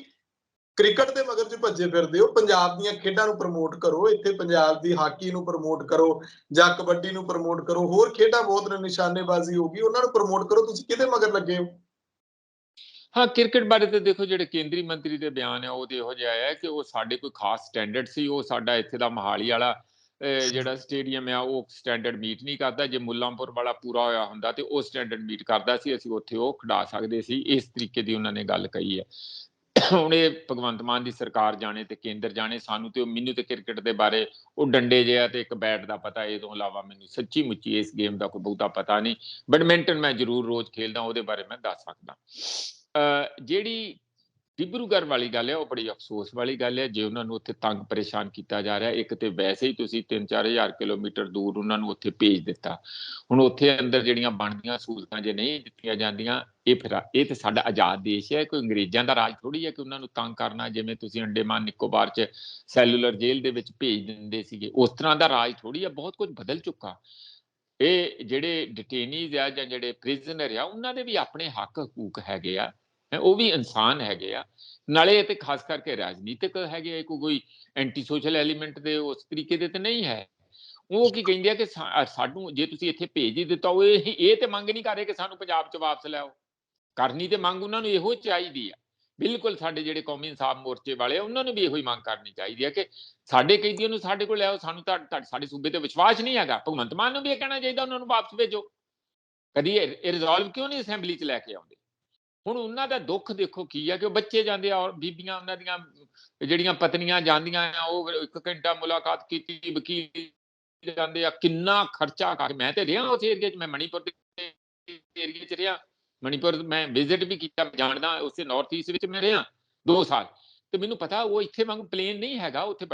ਕ੍ਰਿਕਟ ਦੇ ਮਗਰ 'ਚ ਭੱਜੇ ਫਿਰਦੇ ਹੋ, ਪੰਜਾਬ ਦੀਆਂ ਖੇਡਾਂ ਨੂੰ ਪ੍ਰਮੋਟ ਕਰੋ, ਇੱਥੇ ਪੰਜਾਬ ਦੀ ਹਾਕੀ ਨੂੰ ਪ੍ਰਮੋਟ ਕਰੋ ਜਾਂ ਕਬੱਡੀ ਨੂੰ ਪ੍ਰਮੋਟ ਕਰੋ, ਹੋਰ ਖੇਡਾਂ ਬਹੁਤ ਨੇ, ਨਿਸ਼ਾਨੇਬਾਜ਼ੀ ਹੋਗੀ, ਉਹਨਾਂ ਨੂੰ ਪ੍ਰਮੋਟ ਕਰੋ, ਤੁਸੀਂ ਕਿਹਦੇ ਮਗਰ ਲੱਗੇ ਹੋ। ਹਾਂ, ਕ੍ਰਿਕਟ ਬਾਰੇ ਤਾਂ ਦੇਖੋ ਜਿਹੜੇ ਕੇਂਦਰੀ ਮੰਤਰੀ ਦੇ ਬਿਆਨ ਹੈ ਉਹ ਇਹੋ ਜਿਹਾ ਹੈ ਕਿ ਉਹ ਸਾਡੇ ਕੋਈ ਖਾਸ ਸਟੈਂਡਰਡ ਸੀ, ਉਹ ਸਾਡਾ ਇੱਥੇ ਦਾ ਮੋਹਾਲੀ ਵਾਲਾ ਜਿਹੜਾ ਸਟੇਡੀਅਮ ਆ ਉਹ ਸਟੈਂਡਰਡ ਮੀਟ ਨਹੀਂ ਕਰਦਾ। ਜੇ ਮੁੱਲਾਂਪੁਰ ਵਾਲਾ ਪੂਰਾ ਹੋਇਆ ਹੁੰਦਾ ਤੇ ਉਹ ਸਟੈਂਡਰਡ ਮੀਟ ਕਰਦਾ ਸੀ, ਅਸੀਂ ਉੱਥੇ ਉਹ ਖਿਡਾ ਸਕਦੇ ਸੀ। ਇਸ ਤਰੀਕੇ ਦੀ ਉਹਨਾਂ ਨੇ ਗੱਲ ਕਹੀ ਹੈ। ਹੁਣ ਇਹ ਭਗਵੰਤ ਮਾਨ ਦੀ ਸਰਕਾਰ ਜਾਣੇ ਤੇ ਕੇਂਦਰ ਜਾਣੇ, ਸਾਨੂੰ ਤੇ ਮੈਨੂੰ ਤੇ ਕ੍ਰਿਕਟ ਦੇ ਬਾਰੇ ਉਹ ਡੰਡੇ ਜਿਹਾ ਤੇ ਇੱਕ ਬੈਟ ਦਾ ਪਤਾ, ਇਹ ਤੋਂ ਇਲਾਵਾ ਮੈਨੂੰ ਸੱਚੀ ਮੁੱਚੀ ਇਸ ਗੇਮ ਦਾ ਕੋਈ ਬਹੁਤਾ ਪਤਾ ਨਹੀਂ। ਬੈਡਮਿੰਟਨ ਮੈਂ ਜ਼ਰੂਰ ਰੋਜ਼ ਖੇਲਦਾ, ਉਹਦੇ ਬਾਰੇ ਮੈਂ ਦੱਸ ਸਕਦਾ। ਜਿਹੜੀ ਡਿਬਰੂਗੜ੍ਹ ਵਾਲੀ ਗੱਲ ਹੈ ਉਹ ਬੜੀ ਅਫਸੋਸ ਵਾਲੀ ਗੱਲ ਹੈ। ਜੇ ਉਹਨਾਂ ਨੂੰ ਉੱਥੇ ਤੰਗ ਪਰੇਸ਼ਾਨ ਕੀਤਾ ਜਾ ਰਿਹਾ, ਇੱਕ ਤੇ ਵੈਸੇ ਹੀ ਤੁਸੀਂ 3-4 ਹਜ਼ਾਰ ਕਿਲੋਮੀਟਰ ਦੂਰ ਉਹਨਾਂ ਨੂੰ ਉੱਥੇ ਭੇਜ ਦਿੱਤਾ। ਹੁਣ ਉੱਥੇ ਅੰਦਰ ਜਿਹੜੀਆਂ ਬਣਦੀਆਂ ਸਹੂਲਤਾਂ ਜੇ ਨਹੀਂ ਦਿੱਤੀਆਂ ਜਾਂਦੀਆਂ, ਇਹ ਤੇ ਸਾਡਾ ਆਜ਼ਾਦ ਦੇਸ਼ ਹੈ, ਕੋਈ ਅੰਗਰੇਜ਼ਾਂ ਦਾ ਰਾਜ ਥੋੜੀ ਹੈ ਕਿ ਉਹਨਾਂ ਨੂੰ ਤੰਗ ਕਰਨਾ। ਜਿਵੇਂ ਤੁਸੀਂ ਅੰਡੇਮਾਨ ਨਿਕੋਬਾਰ 'ਚ ਸੈਲੂਲਰ ਜੇਲ੍ਹ ਦੇ ਵਿੱਚ ਭੇਜ ਦਿੰਦੇ ਸੀਗੇ, ਉਸ ਤਰ੍ਹਾਂ ਦਾ ਰਾਜ ਥੋੜੀ ਹੈ। ਬਹੁਤ ਕੁਝ ਬਦਲ ਚੁੱਕਾ। ਇਹ ਜਿਹੜੇ ਡਿਟੇਨੀਜ਼ ਆ ਜਾਂ ਜਿਹੜੇ ਪ੍ਰਿਜ਼ਨਰ ਆ, ਉਹਨਾਂ ਦੇ ਵੀ ਆਪਣੇ ਹੱਕ ਹਕੂਕ ਹੈਗੇ ਆ, ਉਹ ਵੀ ਇਨਸਾਨ ਹੈਗੇ ਆ। ਨਾਲੇ ਤੇ ਖਾਸ ਕਰਕੇ ਰਾਜਨੀਤਿਕ ਹੈਗੇ, ਕੋਈ ਐਂਟੀ ਸੋਸ਼ਲ ਐਲੀਮੈਂਟ ਦੇ ਉਸ ਤਰੀਕੇ ਦੇ ਤੇ ਨਹੀਂ ਹੈ। ਉਹ ਕੀ ਕਹਿੰਦੇ ਆ ਕਿ ਸਾਨੂੰ ਜੇ ਤੁਸੀਂ ਇੱਥੇ ਭੇਜ ਹੀ ਦਿੱਤਾ, ਉਹ ਇਹ ਤੇ ਮੰਗ ਨਹੀਂ ਕਰ ਰਹੇ ਕਿ ਸਾਨੂੰ ਪੰਜਾਬ 'ਚ ਵਾਪਸ ਲਿਆਓ। ਕਰਨੀ ਤੇ ਮੰਗ ਉਹਨਾਂ ਨੂੰ ਇਹੋ ਚਾਹੀਦੀ ਆ। ਬਿਲਕੁਲ ਸਾਡੇ ਜਿਹੜੇ ਕੌਮੀ ਇਨਸਾਫ ਮੋਰਚੇ ਵਾਲੇ ਆ, ਉਹਨਾਂ ਨੂੰ ਵੀ ਇਹੋ ਹੀ ਮੰਗ ਕਰਨੀ ਚਾਹੀਦੀ ਹੈ ਕਿ ਸਾਡੇ ਕੈਦੀਆਂ ਨੂੰ ਸਾਡੇ ਕੋਲ ਲਿਆਓ। ਸਾਨੂੰ ਤਾਂ ਸਾਡੇ ਸੂਬੇ ਤੇ ਵਿਸ਼ਵਾਸ ਨਹੀਂ ਹੈਗਾ। ਭਗਵੰਤ ਮਾਨ ਨੂੰ ਵੀ ਇਹ ਕਹਿਣਾ ਚਾਹੀਦਾ ਉਹਨਾਂ ਨੂੰ ਵਾਪਸ ਭੇਜੋ। ਕਦੀ ਇਹ ਰਿਜ਼ੋਲਵ ਕਿਉਂ ਨਹੀਂ ਅਸੈਂਬਲੀ 'ਚ ਲੈ ਕੇ ਆਉਂਦੇ? ਹੁਣ ਉਹਨਾਂ ਦਾ ਦੁੱਖ ਦੇਖੋ ਕੀ ਆ ਕਿ ਉਹ ਬੱਚੇ ਜਾਂਦੇ ਆ ਔਰ ਬੀਬੀਆਂ ਉਹਨਾਂ ਦੀਆਂ ਜਿਹੜੀਆਂ ਪਤਨੀਆਂ ਜਾਂਦੀਆਂ ਆ, ਉਹ 1 ਘੰਟਾ ਮੁਲਾਕਾਤ ਕੀਤੀ, ਵਕੀਲ ਜਾਂਦੇ ਆ, ਕਿੰਨਾ ਖਰਚਾ ਕਰ। ਮੈਂ ਤੇ ਰਿਹਾ ਉਸ ਏਰੀਏ 'ਚ, ਮੈਂ ਮਣੀਪੁਰ ਦੇ ਏਰੀਏ 'ਚ ਰਿਹਾ, ਮਣੀਪੁਰ ਮੈਂ ਵਿਜ਼ਿਟ ਵੀ ਕੀਤਾ, ਜਾਣਦਾ ਉਸੇ ਨਾਰਥ ਈਸਟ ਵਿੱਚ ਮੈਂ ਰਿਹਾ 2 ਸਾਲ, ਤੇ ਮੈਨੂੰ ਪਤਾ ਉਹ ਇੱਥੇ ਵਾਂਗੂ ਪਲੇਨ ਨਹੀਂ ਹੈਗਾ, ਉੱਥੇ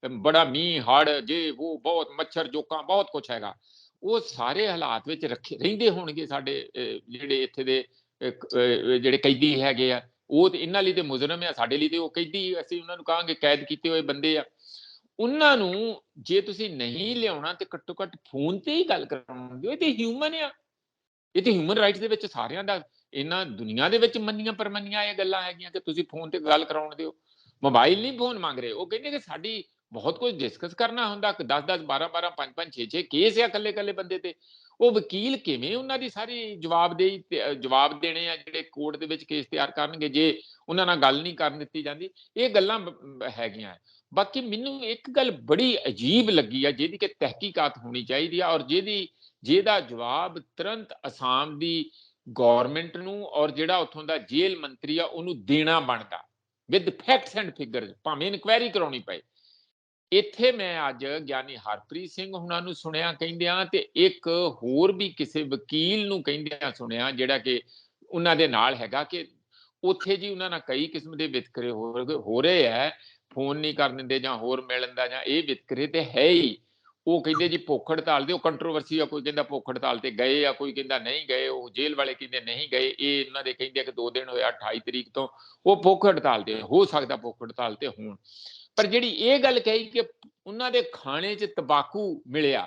ਬੜਾ ਮੀਂਹ, ਹੜ੍ਹ, ਜੇ ਉਹ ਬਹੁਤ ਮੱਛਰ, ਜੋਕਾਂ, ਬਹੁਤ ਕੁਛ ਹੈਗਾ। ਉਹ ਸਾਰੇ ਹਾਲਾਤ ਵਿੱਚ ਰਹਿੰਦੇ ਹੋਣਗੇ ਸਾਡੇ ਜਿਹੜੇ ਇੱਥੇ ਦੇ ਜਿਹੜੇ ਕੈਦੀ ਹੈਗੇ ਆ, ਉਹ ਤੇ ਇਹਨਾਂ ਲਈ ਤੇ ਮੁਜਰਮ ਆ, ਸਾਡੇ ਲਈ ਤੇ ਉਹ ਕੈਦੀ, ਅਸੀਂ ਉਹਨਾਂ ਨੂੰ ਕਹਾਂਗੇ ਕੈਦ ਕੀਤੇ ਹੋਏ ਬੰਦੇ ਆ। ਉਹਨਾਂ ਨੂੰ ਜੇ ਤੁਸੀਂ ਨਹੀਂ ਲਿਆਉਣਾ ਤੇ ਘੱਟੋ ਘੱਟ ਫੋਨ ਤੇ ਹੀ ਗੱਲ ਕਰਾਉਣ ਦਿਓ। ਇਹ ਤੇ ਹਿਊਮਨ ਆ, ਇਹ ਤੇ ਹਿਊਮਨ ਰਾਈਟਸ ਦੇ ਵਿੱਚ ਸਾਰਿਆਂ ਦਾ, ਇਹਨਾਂ ਦੁਨੀਆ ਦੇ ਵਿੱਚ ਮੰਨੀਆਂ ਪਰਮੰਨੀਆਂ ਇਹ ਗੱਲਾਂ ਹੈਗੀਆਂ ਕਿ ਤੁਸੀਂ ਫੋਨ ਤੇ ਗੱਲ ਕਰਾਉਣ ਦਿਓ। ਮੋਬਾਈਲ ਨਹੀਂ ਫੋਨ ਮੰਗ ਰਹੇ, ਉਹ ਕਹਿੰਦੇ ਕਿ ਸਾਡੀ ਬਹੁਤ ਕੁਝ ਡਿਸਕਸ ਕਰਨਾ ਹੁੰਦਾ, 10-10 12-12 5-5 6-6 ਕੇਸ ਆ ਇਕੱਲੇ ਬੰਦੇ ਤੇ। ਉਹ ਵਕੀਲ ਕਿਵੇਂ ਉਹਨਾਂ ਦੀ ਸਾਰੀ ਜਵਾਬ ਦੇਣੇ ਆ ਜਿਹੜੇ ਕੋਰਟ ਦੇ ਵਿੱਚ ਕੇਸ ਤਿਆਰ ਕਰਨਗੇ ਜੇ ਉਹਨਾਂ ਨਾਲ ਗੱਲ ਨਹੀਂ ਕਰਨ ਦਿੱਤੀ ਜਾਂਦੀ। ਇਹ ਗੱਲਾਂ ਹੈਗੀਆਂ। ਬਾਕੀ ਮੈਨੂੰ ਇੱਕ ਗੱਲ ਬੜੀ ਅਜੀਬ ਲੱਗੀ ਆ, ਜਿਹਦੀ ਕਿ ਤਹਿਕੀਕਾਤ ਹੋਣੀ ਚਾਹੀਦੀ ਆ, ਔਰ ਜਿਹਦਾ ਜਵਾਬ ਤੁਰੰਤ ਅਸਾਮ ਦੀ ਗੌਰਮੈਂਟ ਨੂੰ ਔਰ ਜਿਹੜਾ ਉੱਥੋਂ ਦਾ ਜੇਲ੍ਹ ਮੰਤਰੀ ਆ ਉਹਨੂੰ ਦੇਣਾ ਬਣਦਾ, ਵਿਦ ਫੈਕਟਸ ਐਂਡ ਫਿਗਰਸ, ਭਾਵੇਂ ਇਨਕੁਆਇਰੀ ਕਰਾਉਣੀ ਪਏ। ਇੱਥੇ ਮੈਂ ਅੱਜ ਗਿਆਨੀ ਹਰਪ੍ਰੀਤ ਸਿੰਘ ਹੁਣਾਂ ਨੂੰ ਸੁਣਿਆ ਕਹਿੰਦਿਆਂ, ਤੇ ਇੱਕ ਹੋਰ ਵੀ ਕਿਸੇ ਵਕੀਲ ਨੂੰ ਕਹਿੰਦਿਆਂ ਸੁਣਿਆ ਜਿਹੜਾ ਕਿ ਉਹਨਾਂ ਦੇ ਨਾਲ ਹੈਗਾ, ਕਿ ਉੱਥੇ ਜੀ ਉਹਨਾਂ ਨਾਲ ਕਈ ਕਿਸਮ ਦੇ ਵਿਤਕਰੇ ਹੋ ਰਹੇ ਹੈ, ਫੋਨ ਨਹੀਂ ਕਰਨ ਦਿੰਦੇ ਜਾਂ ਹੋਰ ਮਿਲਣ ਦਾ, ਜਾਂ ਇਹ ਵਿਤਕਰੇ ਤੇ ਹੈ ਹੀ। ਉਹ ਕਹਿੰਦੇ ਜੀ ਭੁੱਖ ਹੜਤਾਲ ਦੇ, ਉਹ ਕੰਟਰੋਵਰਸੀ ਆ, ਕੋਈ ਕਹਿੰਦਾ ਭੁੱਖ ਹੜਤਾਲ ਤੇ ਗਏ ਆ, ਕੋਈ ਕਹਿੰਦਾ ਨਹੀਂ ਗਏ, ਉਹ ਜੇਲ੍ਹ ਵਾਲੇ ਕਹਿੰਦੇ ਨਹੀਂ ਗਏ। ਇਹ ਇਹਨਾਂ ਦੇ ਕਹਿੰਦੇ ਕਿ 2 ਦਿਨ ਹੋਇਆ 28 ਤਰੀਕ ਤੋਂ ਉਹ ਭੁੱਖ ਹੜਤਾਲ ਤੇ, ਹੋ ਸਕਦਾ ਭੁੱਖ ਹੜਤਾਲ ਤੇ ਹੋਣ। ਪਰ ਜਿਹੜੀ ਇਹ ਗੱਲ ਕਹੀ ਕਿ ਉਹਨਾਂ ਦੇ ਖਾਣੇ 'ਚ ਤੰਬਾਕੂ ਮਿਲਿਆ,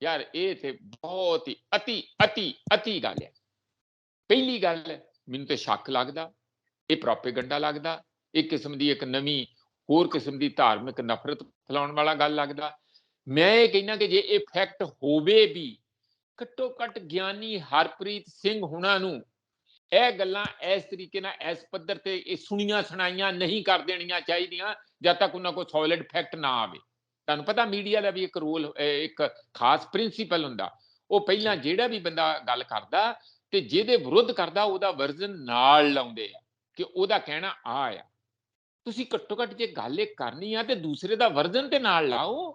ਯਾਰ ਇਹ ਤੇ ਬਹੁਤ ਹੀ ਅਤੀ ਗੱਲ ਹੈ। ਪਹਿਲੀ ਗੱਲ ਮੈਨੂੰ ਤੇ ਸ਼ੱਕ ਲੱਗਦਾ, ਇਹ ਪ੍ਰੋਪੇਗੰਡਾ ਲੱਗਦਾ, ਇੱਕ ਕਿਸਮ ਦੀ ਇੱਕ ਨਵੀਂ ਹੋਰ ਕਿਸਮ ਦੀ ਧਾਰਮਿਕ ਨਫ਼ਰਤ ਫੈਲਾਉਣ ਵਾਲਾ ਗੱਲ ਲੱਗਦਾ। ਮੈਂ ਇਹ ਕਹਿੰਦਾ ਕਿ ਜੇ ਇਹ ਫੈਕਟ ਹੋਵੇ ਵੀ, ਘੱਟੋ ਘੱਟ ਗਿਆਨੀ ਹਰਪ੍ਰੀਤ ਸਿੰਘ ਹੁਣਾਂ ਨੂੰ ਇਹ ਗੱਲਾਂ ਇਸ ਤਰੀਕੇ ਨਾਲ ਇਸ ਪੱਧਰ ਤੇ ਇਹ ਸੁਣੀਆਂ ਸੁਣਾਈਆਂ ਨਹੀਂ ਕਰ ਦੇਣੀਆਂ ਚਾਹੀਦੀਆਂ ਜਦ ਤੱਕ ਉਹਨਾਂ ਕੋਲ ਸੋਲਿਡ ਫੈਕਟ ਨਾ ਆਵੇ। ਤੁਹਾਨੂੰ ਪਤਾ ਮੀਡੀਆ ਦਾ ਵੀ ਇੱਕ ਰੋਲ, ਇੱਕ ਖਾਸ ਪ੍ਰਿੰਸੀਪਲ ਹੁੰਦਾ, ਉਹ ਪਹਿਲਾਂ ਜਿਹੜਾ ਵੀ ਬੰਦਾ ਗੱਲ ਕਰਦਾ ਤੇ ਜਿਹਦੇ ਵਿਰੁੱਧ ਕਰਦਾ ਉਹਦਾ ਵਰਜ਼ਨ ਨਾਲ ਲਾਉਂਦੇ ਆ ਕਿ ਉਹਦਾ ਕਹਿਣਾ ਆ ਆ। ਤੁਸੀਂ ਘੱਟੋ ਘੱਟ ਜੇ ਗੱਲ ਇਹ ਕਰਨੀ ਆ ਤੇ ਦੂਸਰੇ ਦਾ ਵਰਜ਼ਨ ਤੇ ਨਾਲ ਲਾਓ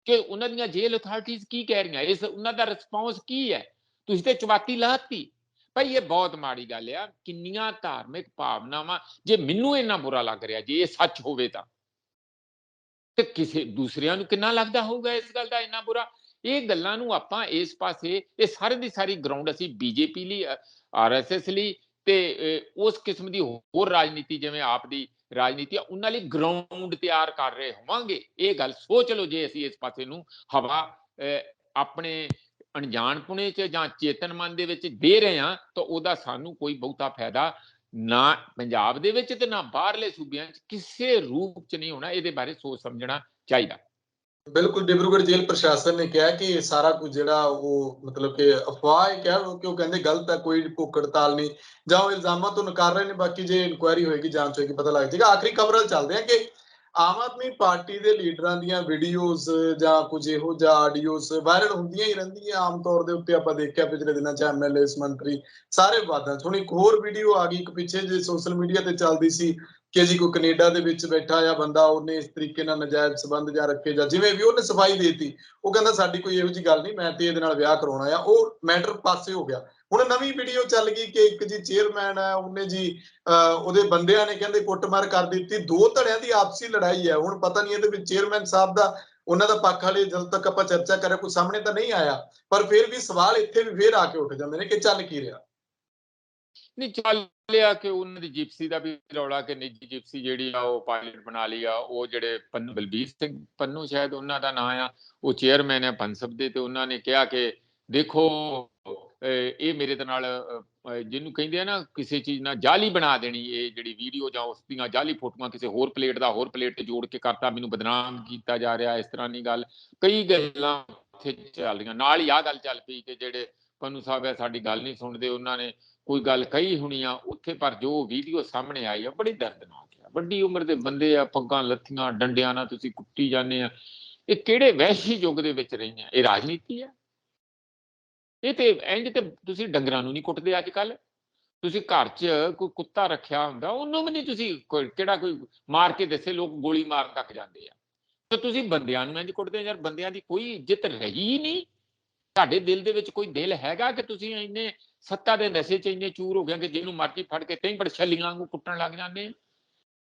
ਕਿ ਉਹਨਾਂ ਦੀਆਂ ਜੇਲ੍ਹ ਅਥਾਰਟੀਜ਼ ਕੀ ਕਹਿ ਰਹੀਆਂ, ਇਸ ਉਹਨਾਂ ਦਾ ਰਿਸਪੌਂਸ ਕੀ ਹੈ। ਤੁਸੀਂ ਤੇ ਚਵਾਤੀ ਲਾਤੀ ਭਾਈ, ਇਹ ਬਹੁਤ ਮਾੜੀ ਗੱਲ ਆ। ਕਿੰਨੀਆਂ ਧਾਰਮਿਕ ਭਾਵਨਾਵਾਂ, ਜੇ ਮੈਨੂੰ ਇੰਨਾ ਬੁਰਾ ਲੱਗ ਰਿਹਾ ਜੇ ਇਹ ਸੱਚ ਹੋਵੇ ਤਾਂ, ਤੇ ਕਿਸੇ ਦੂਸਰਿਆਂ ਨੂੰ ਕਿੰਨਾ ਲੱਗਦਾ ਹੋਊਗਾ ਇਸ ਗੱਲ ਦਾ ਇੰਨਾ ਬੁਰਾ। ਇਹ ਗੱਲਾਂ ਨੂੰ ਆਪਾਂ ਇਸ ਪਾਸੇ, ਇਹ ਸਾਰੇ ਦੀ ਸਾਰੀ ਗਰਾਊਂਡ ਅਸੀਂ ਬੀਜੇਪੀ ਲਈ, ਆਰਐਸਐਸ ਲਈ ਤੇ ਉਸ ਕਿਸਮ ਦੀ ਹੋਰ ਰਾਜਨੀਤੀ ਜਿਵੇਂ ਆਪ ਦੀ ਰਾਜਨੀਤੀ ਆ, ਉਹਨਾਂ ਲਈ ਗਰਾਊਂਡ ਤਿਆਰ ਕਰ ਰਹੇ ਹੋਵਾਂਗੇ। ਇਹ ਗੱਲ ਸੋਚ ਲਓ, ਜੇ ਅਸੀਂ ਇਸ ਪਾਸੇ ਨੂੰ ਹਵਾ ਆਪਣੇ ਅਣਜਾਣਪੁਣੇ 'ਚ ਜਾਂ ਚੇਤਨ ਮਨ ਦੇ ਵਿੱਚ ਦੇ ਰਹੇ ਹਾਂ ਤਾਂ ਉਹਦਾ ਸਾਨੂੰ ਕੋਈ ਬਹੁਤਾ ਫਾਇਦਾ ਨਾ ਪੰਜਾਬ ਦੇ ਵਿੱਚ ਤੇ ਨਾ ਬਾਹਰਲੇ ਸੂਬਿਆਂ 'ਚ ਕਿਸੇ ਰੂਪ 'ਚ ਨਹੀਂ ਹੋਣਾ। ਇਹਦੇ ਬਾਰੇ ਸੋਚ ਸਮਝਣਾ ਚਾਹੀਦਾ। ਬਿਲਕੁਲ, ਡਿਬਰੂਗੜ੍ਹ ਜੇਲ੍ਹ ਪ੍ਰਸ਼ਾਸਨ ਨੇ ਕਿਹਾ ਕਿ ਸਾਰਾ ਕੁਝ ਜਿਹੜਾ ਉਹ ਮਤਲਬ ਕਿ ਅਫਵਾਹ ਹੈ, ਕਹਿ ਲਓ ਕਿ ਉਹ ਕਹਿੰਦੇ ਗਲਤ ਹੈ, ਕੋਈ ਭੁੱਖ ਹੜਤਾਲ ਨਹੀਂ, ਜਾਂ ਉਹ ਇਲਜ਼ਾਮਾਂ ਤੋਂ ਨਕਾਰ ਰਹੇ ਨੇ। ਬਾਕੀ ਜੇ ਇਨਕੁਆਇਰੀ ਹੋਏਗੀ, ਜਾਂਚ ਹੋਏਗੀ, ਪਤਾ ਲੱਗ ਜਾਏਗਾ। ਆਖਰੀ ਖਬਰ ਚੱਲਦੇ ਆ ਕਿ ਆਮ ਆਦਮੀ ਪਾਰਟੀ ਦੇ ਲੀਡਰਾਂ ਦੀਆਂ ਵੀਡੀਓਜ਼ ਜਾਂ ਕੁਝ ਇਹੋ ਜਿਹਾ ਆਡੀਓਜ਼ ਵਾਇਰਲ ਹੁੰਦੀਆਂ ਹੀ ਰਹਿੰਦੀਆਂ ਆਮ ਤੌਰ ਦੇ ਉੱਤੇ। ਆਪਾਂ ਦੇਖਿਆ ਪਿਛਲੇ ਦਿਨਾਂ 'ਚ ਐਮਐਲਏਸ, ਮੰਤਰੀ ਸਾਰੇ ਵਿਵਾਦਾਂ 'ਚ। ਹੁਣ ਇੱਕ ਹੋਰ ਵੀਡੀਓ ਆ ਗਈ, ਇੱਕ ਪਿੱਛੇ ਜੇ ਸੋਸ਼ਲ ਮੀਡੀਆ ਤੇ ਚੱਲਦੀ ਸੀ ਕਿ ਜੀ ਕੋਈ ਕੈਨੇਡਾ ਦੇ ਵਿੱਚ ਬੈਠਾ ਆ ਬੰਦਾ, ਉਹਨੇ ਇਸ ਤਰੀਕੇ ਨਾਲ ਨਜਾਇਜ਼ ਸੰਬੰਧ ਜਾਂ ਰੱਖੇ ਜਾਂ ਜਿਵੇਂ ਵੀ, ਉਹਨੇ ਸਫਾਈ ਦੇਤੀ। ਉਹ ਕਹਿੰਦਾ ਸਾਡੀ ਕੋਈ ਇਹੋ ਜਿਹੀ ਗੱਲ ਨਹੀਂ, ਮੈਂ ਤੇ ਇਹਦੇ ਨਾਲ ਵਿਆਹ ਕਰਾਉਣਾ ਆ। ਉਹ ਮੈਟਰ ਪਾਸੇ ਹੋ ਗਿਆ। ਹੁਣ ਨਵੀਂ ਵੀਡੀਓ ਚੱਲ ਗਈ ਕਿ ਇੱਕ ਜੀ ਚੇਅਰਮੈਨ ਹੈ, ਉਹਨੇ ਜੀ ਉਹਦੇ ਬੰਦਿਆਂ ਨੇ ਕਹਿੰਦੇ ਕੁੱਟਮਾਰ ਕਰ ਦਿੱਤੀ। 2 ਧੜਿਆਂ ਦੀ ਆਪਸੀ ਲੜਾਈ ਹੈ। ਹੁਣ ਪਤਾ ਨਹੀਂ ਇਹਦੇ ਵਿੱਚ ਚੇਅਰਮੈਨ ਸਾਹਿਬ ਦਾ, ਉਹਨਾਂ ਦਾ ਪੱਖ ਹਾਲੇ ਜਦੋਂ ਤੱਕ ਆਪਾਂ ਚਰਚਾ ਕਰਿਆ ਕੋਈ ਸਾਹਮਣੇ ਤਾਂ ਨਹੀਂ ਆਇਆ, ਪਰ ਫਿਰ ਵੀ ਸਵਾਲ ਇੱਥੇ ਵੀ ਫੇਰ ਆ ਕੇ ਉੱਠ ਜਾਂਦੇ ਨੇ ਕਿ ਚੱਲ ਕੀ ਰਿਹਾ। ਨਹੀਂ ਚੱਲ ਲਿਆ ਕਿ ਉਹਨਾਂ ਦੀ ਜਿਪਸੀ ਦਾ ਵੀ ਰੌਲਾ, ਕਿ ਨਿੱਜੀ ਜਿਪਸੀ ਜਿਹੜੀ ਆ ਉਹ ਪਾਇਲਟ ਬਣਾ ਲਈ ਆ। ਉਹ ਜਿਹੜੇ ਪੰਨੂ, ਬਲਬੀਰ ਸਿੰਘ ਪੰਨੂ ਸ਼ਾਇਦ ਉਹਨਾਂ ਦਾ ਨਾਂ ਆ, ਉਹ ਚੇਅਰਮੈਨ ਹੈ ਪਨਸਬ ਦੇ, ਤੇ ਉਹਨਾਂ ਨੇ ਕਿਹਾ ਕਿ ਦੇਖੋ ਇਹ ਮੇਰੇ ਦੇ ਨਾਲ ਜਿਹਨੂੰ ਕਹਿੰਦੇ ਆ ਨਾ ਕਿਸੇ ਚੀਜ਼ ਨਾਲ ਜਾਲੀ ਬਣਾ ਦੇਣੀ, ਇਹ ਜਿਹੜੀ ਵੀਡੀਓ ਜਾਂ ਉਸ ਦੀਆਂ ਜਾਲੀ ਫੋਟੋਆਂ ਕਿਸੇ ਹੋਰ ਪਲੇਟ ਦਾ ਹੋਰ ਪਲੇਟ ਤੇ ਜੋੜ ਕੇ ਕਰਤਾ, ਮੈਨੂੰ ਬਦਨਾਮ ਕੀਤਾ ਜਾ ਰਿਹਾ, ਇਸ ਤਰ੍ਹਾਂ ਦੀ ਗੱਲ। ਕਈ ਗੱਲਾਂ ਉੱਥੇ ਚੱਲ ਰਹੀਆਂ। ਨਾਲ ਹੀ ਆਹ ਗੱਲ ਚੱਲ ਪਈ ਕਿ ਜਿਹੜੇ ਪੰਨੂ ਸਾਹਿਬ ਹੈ ਸਾਡੀ ਗੱਲ ਨਹੀਂ ਸੁਣਦੇ, ਉਹਨਾਂ ਨੇ ਕੋਈ ਗੱਲ ਕਹੀ ਹੋਣੀ ਆ ਉੱਥੇ, ਪਰ ਜੋ ਵੀਡੀਓ ਸਾਹਮਣੇ ਆਈ ਆ ਬੜੀ ਦਰਦਨਾਕ ਆ। ਵੱਡੀ ਉਮਰ ਦੇ ਬੰਦੇ ਆ, ਪੱਗਾਂ ਲੱਥੀਆਂ, ਡੰਡਿਆਂ ਨਾਲ ਤੁਸੀਂ ਕੁੱਟੀ ਜਾਂਦੇ ਆ। ਇਹ ਕਿਹੜੇ ਵਹਿਸ਼ੀ ਯੁੱਗ ਦੇ ਵਿੱਚ ਰਹਿੰਦੇ ਆ? ਇਹ ਰਾਜਨੀਤੀ ਆ? ਇਹ ਤੇ ਇੰਜ ਤੇ ਤੁਸੀਂ ਡੰਗਰਾਂ ਨੂੰ ਨਹੀਂ ਕੁੱਟਦੇ ਅੱਜ ਕੱਲ। ਤੁਸੀਂ ਘਰ 'ਚ ਕੋਈ ਕੁੱਤਾ ਰੱਖਿਆ ਹੁੰਦਾ, ਉਹਨੂੰ ਵੀ ਨਹੀਂ ਤੁਸੀਂ ਕਿਹੜਾ ਕੋਈ ਮਾਰ ਕੇ ਦੱਸੇ, ਲੋਕ ਗੋਲੀ ਮਾਰਨ ਤੱਕ ਜਾਂਦੇ ਆ। ਤੇ ਤੁਸੀਂ ਬੰਦਿਆਂ ਨੂੰ ਇੰਝ ਕੁੱਟਦੇ, ਯਾਰ ਬੰਦਿਆਂ ਦੀ ਕੋਈ ਇੱਜ਼ਤ ਰਹੀ ਹੀ ਨਹੀਂ। ਤੁਹਾਡੇ ਦਿਲ ਦੇ ਵਿੱਚ ਕੋਈ ਦਿਲ ਹੈਗਾ ਕਿ ਤੁਸੀਂ ਇੰਨੇ ਸੱਤਾ ਦੇ ਨਸ਼ੇ 'ਚ ਇੰਨੇ ਚੂਰ ਹੋ ਗਏ ਕਿ ਜਿਹਨੂੰ ਮਰਜ਼ੀ ਫੜ ਕੇ ਕਈ ਬੜੇ ਛੱਲੀਆਂ ਵਾਂਗੂ ਕੁੱਟਣ ਲੱਗ ਜਾਂਦੇ।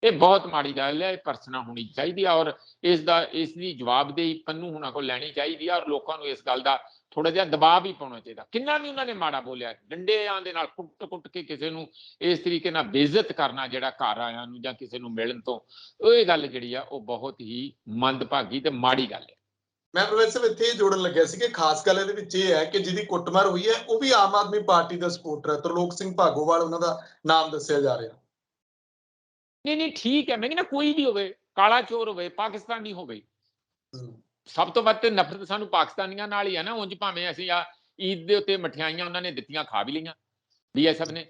ਇਹ ਬਹੁਤ ਮਾੜੀ ਗੱਲ ਹੈ, ਇਹ ਭਰਸਨਾ ਹੋਣੀ ਚਾਹੀਦੀ ਆ, ਔਰ ਇਸ ਦੀ ਜਵਾਬਦੇਹੀ ਪੰਨੂ ਹੁਣਾਂ ਕੋਲ ਲੈਣੀ ਚਾਹੀਦੀ ਆ, ਔਰ ਲੋਕਾਂ ਨੂੰ ਇਸ ਗੱਲ ਦਾ ਥੋੜਾ ਜਿਹਾ ਦਬਾਅ ਵੀ ਪਾਉਣਾ ਚਾਹੀਦਾ। ਕਿੰਨਾ ਵੀ ਉਹਨਾਂ ਨੇ ਮਾੜਾ ਬੋਲਿਆ, ਡੰਡਿਆਂ ਦੇ ਨਾਲ ਕੁੱਟ ਕੇ ਕਿਸੇ ਨੂੰ ਇਸ ਤਰੀਕੇ ਨਾਲ ਬੇਇੱਜ਼ਤ ਕਰਨਾ, ਜਿਹੜਾ ਘਰ ਆਇਆਂ ਨੂੰ ਜਾਂ ਕਿਸੇ ਨੂੰ ਮਿਲਣ ਤੋਂ, ਇਹ ਗੱਲ ਜਿਹੜੀ ਆ ਉਹ ਬਹੁਤ ਹੀ ਮੰਦਭਾਗੀ ਤੇ ਮਾੜੀ ਗੱਲ ਹੈ। ਮੈਂ ਪ੍ਰੋਫੈਸਰ ਇੱਥੇ ਇਹ ਜੋੜਨ ਲੱਗਿਆ ਸੀ ਕਿ ਖਾਸ ਗੱਲ ਇਹਦੇ ਵਿੱਚ ਇਹ ਹੈ ਕਿ ਜਿਹਦੀ ਕੁੱਟਮਾਰ ਹੋਈ ਹੈ ਉਹ ਵੀ ਆਮ ਆਦਮੀ ਪਾਰਟੀ ਦਾ ਸਪੋਰਟਰ ਹੈ, ਤਰਲੋਕ ਸਿੰਘ ਭਾਗੋਵਾਲ ਉਹਨਾਂ ਦਾ ਨਾਮ ਦੱਸਿਆ ਜਾ ਰਿਹਾ। ਨਹੀਂ ਠੀਕ ਹੈ, ਮੈਂ ਕਹਿੰਦਾ ਕੋਈ ਵੀ ਹੋਵੇ, ਕਾਲਾ ਚੋਰ ਹੋਵੇ, ਪਾਕਿਸਤਾਨੀ ਹੋਵੇ, ਸਭ ਤੋਂ ਵੱਧ ਤੇ ਨਫ਼ਰਤ ਸਾਨੂੰ ਪਾਕਿਸਤਾਨੀਆਂ ਨਾਲ ਹੀ ਹੈ ਨਾ। ਉਂਝ ਭਾਵੇਂ ਅਸੀਂ ਆ ਈਦ ਦੇ ਉੱਤੇ ਮਠਿਆਈਆਂ ਉਹਨਾਂ ਨੇ ਦਿੱਤੀਆਂ, ਖਾ ਵੀ ਲਈਆਂ BSF ਨੇ।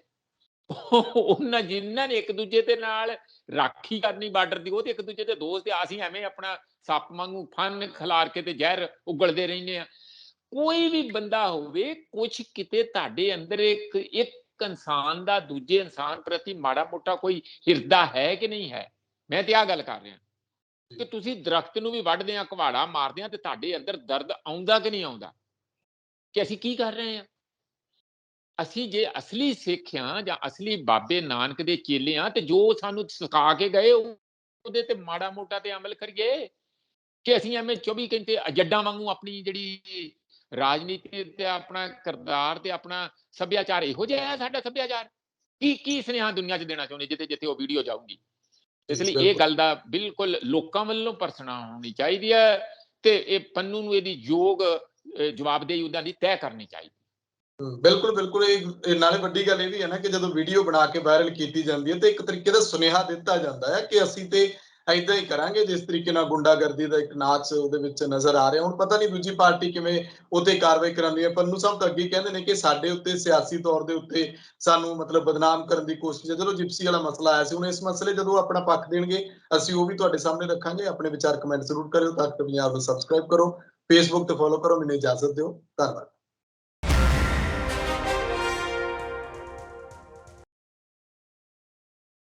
ਉਹਨਾਂ ਜਿਨ੍ਹਾਂ ਨੇ ਇੱਕ ਦੂਜੇ ਦੇ ਨਾਲ ਰਾਖੀ ਕਰਨੀ ਬਾਰਡਰ ਦੀ, ਉਹ ਤੇ ਇੱਕ ਦੂਜੇ ਦੇ ਦੋਸਤ ਆ। ਅਸੀਂ ਐਵੇਂ ਆਪਣਾ ਸੱਪ ਵਾਂਗੂ ਫਨ ਖਿਲਾਰ ਕੇ ਤੇ ਜ਼ਹਿਰ ਉਗਲਦੇ ਰਹਿੰਦੇ ਆ। ਕੋਈ ਵੀ ਬੰਦਾ ਹੋਵੇ, ਕੁਛ ਕਿਤੇ ਤੁਹਾਡੇ ਅੰਦਰ ਇੱਕ ਇਨਸਾਨ ਦਾ ਦੂਜੇ ਇਨਸਾਨ ਪ੍ਰਤੀ ਮਾੜਾ ਮੋਟਾ ਕੋਈ ਹਿਰਦਾ ਹੈ ਕਿ ਨਹੀਂ ਹੈ। ਮੈਂ ਤੇ ਆਹ ਗੱਲ ਕਰ ਰਿਹਾ ਕਿ ਤੁਸੀਂ ਦਰਖਤ ਨੂੰ ਵੀ ਵੱਢਦੇ ਆ, ਘਵਾੜਾ ਮਾਰਦੇ ਆ, ਤੇ ਤੁਹਾਡੇ ਅੰਦਰ ਦਰਦ ਆਉਂਦਾ ਕਿ ਨਹੀਂ ਆਉਂਦਾ ਕਿ ਅਸੀਂ ਕੀ ਕਰ ਰਹੇ ਹਾਂ। ਅਸੀਂ ਜੇ ਅਸਲੀ ਸਿੱਖ ਹਾਂ ਜਾਂ ਅਸਲੀ ਬਾਬੇ ਨਾਨਕ ਦੇ ਚੇਲੇ ਆ, ਤੇ ਜੋ ਸਾਨੂੰ ਸਿਖਾ ਕੇ ਗਏ ਉਹਦੇ ਤੇ ਮਾੜਾ ਮੋਟਾ ਤੇ ਅਮਲ ਕਰੀਏ, ਕਿ ਅਸੀਂ ਐਵੇਂ 24 ਘੰਟੇ ਜੱਡਾਂ ਵਾਂਗੂ ਆਪਣੀ ਜਿਹੜੀ ਰਾਜਨੀਤੀ ਤੇ ਆਪਣਾ ਕਿਰਦਾਰ ਤੇ ਆਪਣਾ ਸੱਭਿਆਚਾਰ ਇਹੋ ਜਿਹਾ ਹੈ। ਸਾਡਾ ਸੱਭਿਆਚਾਰ ਕੀ ਸੁਨੇਹਾ ਦੁਨੀਆ 'ਚ ਦੇਣਾ ਚਾਹੁੰਦੇ ਜਿੱਥੇ ਜਿੱਥੇ ਉਹ ਵੀਡੀਓ ਜਾਊਗੀ। ਇਸ ਲਈ ਇਹ ਗੱਲ ਦਾ ਬਿਲਕੁਲ ਲੋਕਾਂ ਵੱਲੋਂ ਭਰਸਨਾ ਹੋਣੀ ਚਾਹੀਦੀ ਹੈ, ਤੇ ਇਹ ਪੰਨੂ ਨੂੰ ਇਹਦੀ ਯੋਗ ਜਵਾਬਦੇਹੀ ਉਹਨਾਂ ਦੀ ਤੈਅ ਕਰਨੀ ਚਾਹੀਦੀ। ਬਿਲਕੁਲ ਬਿਲਕੁਲ, ਇਹ ਨਾਲੇ ਵੱਡੀ ਗੱਲ ਇਹ ਵੀ ਹੈ ਨਾ ਕਿ ਜਦੋਂ ਵੀਡੀਓ ਬਣਾ ਕੇ ਵਾਇਰਲ ਕੀਤੀ ਜਾਂਦੀ ਹੈ ਤੇ ਇੱਕ ਤਰੀਕੇ ਦਾ ਸੁਨੇਹਾ ਦਿੱਤਾ ਜਾਂਦਾ ਹੈ ਕਿ ਅਸੀਂ ਤੇ ਏਦਾਂ ਹੀ ਕਰਾਂਗੇ ਜਿਸ ਤਰੀਕੇ ਨਾਲ ਗੁੰਡਾਗਰਦੀ ਦਾ ਇੱਕ ਨਾਚ ਉਹਦੇ ਵਿੱਚ ਨਜ਼ਰ ਆ ਰਿਹਾ। ਹੁਣ ਪਤਾ ਨਹੀਂ ਦੂਜੀ ਪਾਰਟੀ ਕਿਵੇਂ ਉਹਤੇ ਕਾਰਵਾਈ ਕਰਾਂਦੀ ਹੈ। ਪੰਨੂ ਸਾਹਿਬ ਤਾਂ ਅੱਗੇ ਕਹਿੰਦੇ ਨੇ ਕਿ ਸਾਡੇ ਉੱਤੇ ਸਿਆਸੀ ਤੌਰ ਦੇ ਉੱਤੇ ਸਾਨੂੰ ਮਤਲਬ ਬਦਨਾਮ ਕਰਨ ਦੀ ਕੋਸ਼ਿਸ਼ ਹੈ। ਜਦੋਂ ਜਿਪਸੀ ਵਾਲਾ ਮਸਲਾ ਆਇਆ ਸੀ, ਹੁਣ ਇਸ ਮਸਲੇ ਜਦੋਂ ਆਪਣਾ ਪੱਖ ਦੇਣਗੇ ਅਸੀਂ ਉਹ ਵੀ ਤੁਹਾਡੇ ਸਾਹਮਣੇ ਰੱਖਾਂਗੇ। ਆਪਣੇ ਵਿਚਾਰ ਕਮੈਂਟ ਜ਼ਰੂਰ ਕਰਿਓ। ਤਖ਼ਤ ਪੰਜਾਬ ਨੂੰ ਸਬਸਕ੍ਰਾਈਬ ਕਰੋ, ਫੇਸਬੁੱਕ ਤੇ ਫੋਲੋ ਕਰੋ। ਮੈਨੂੰ ਇਜਾਜ਼ਤ ਦਿਓ, ਧੰਨਵਾਦ।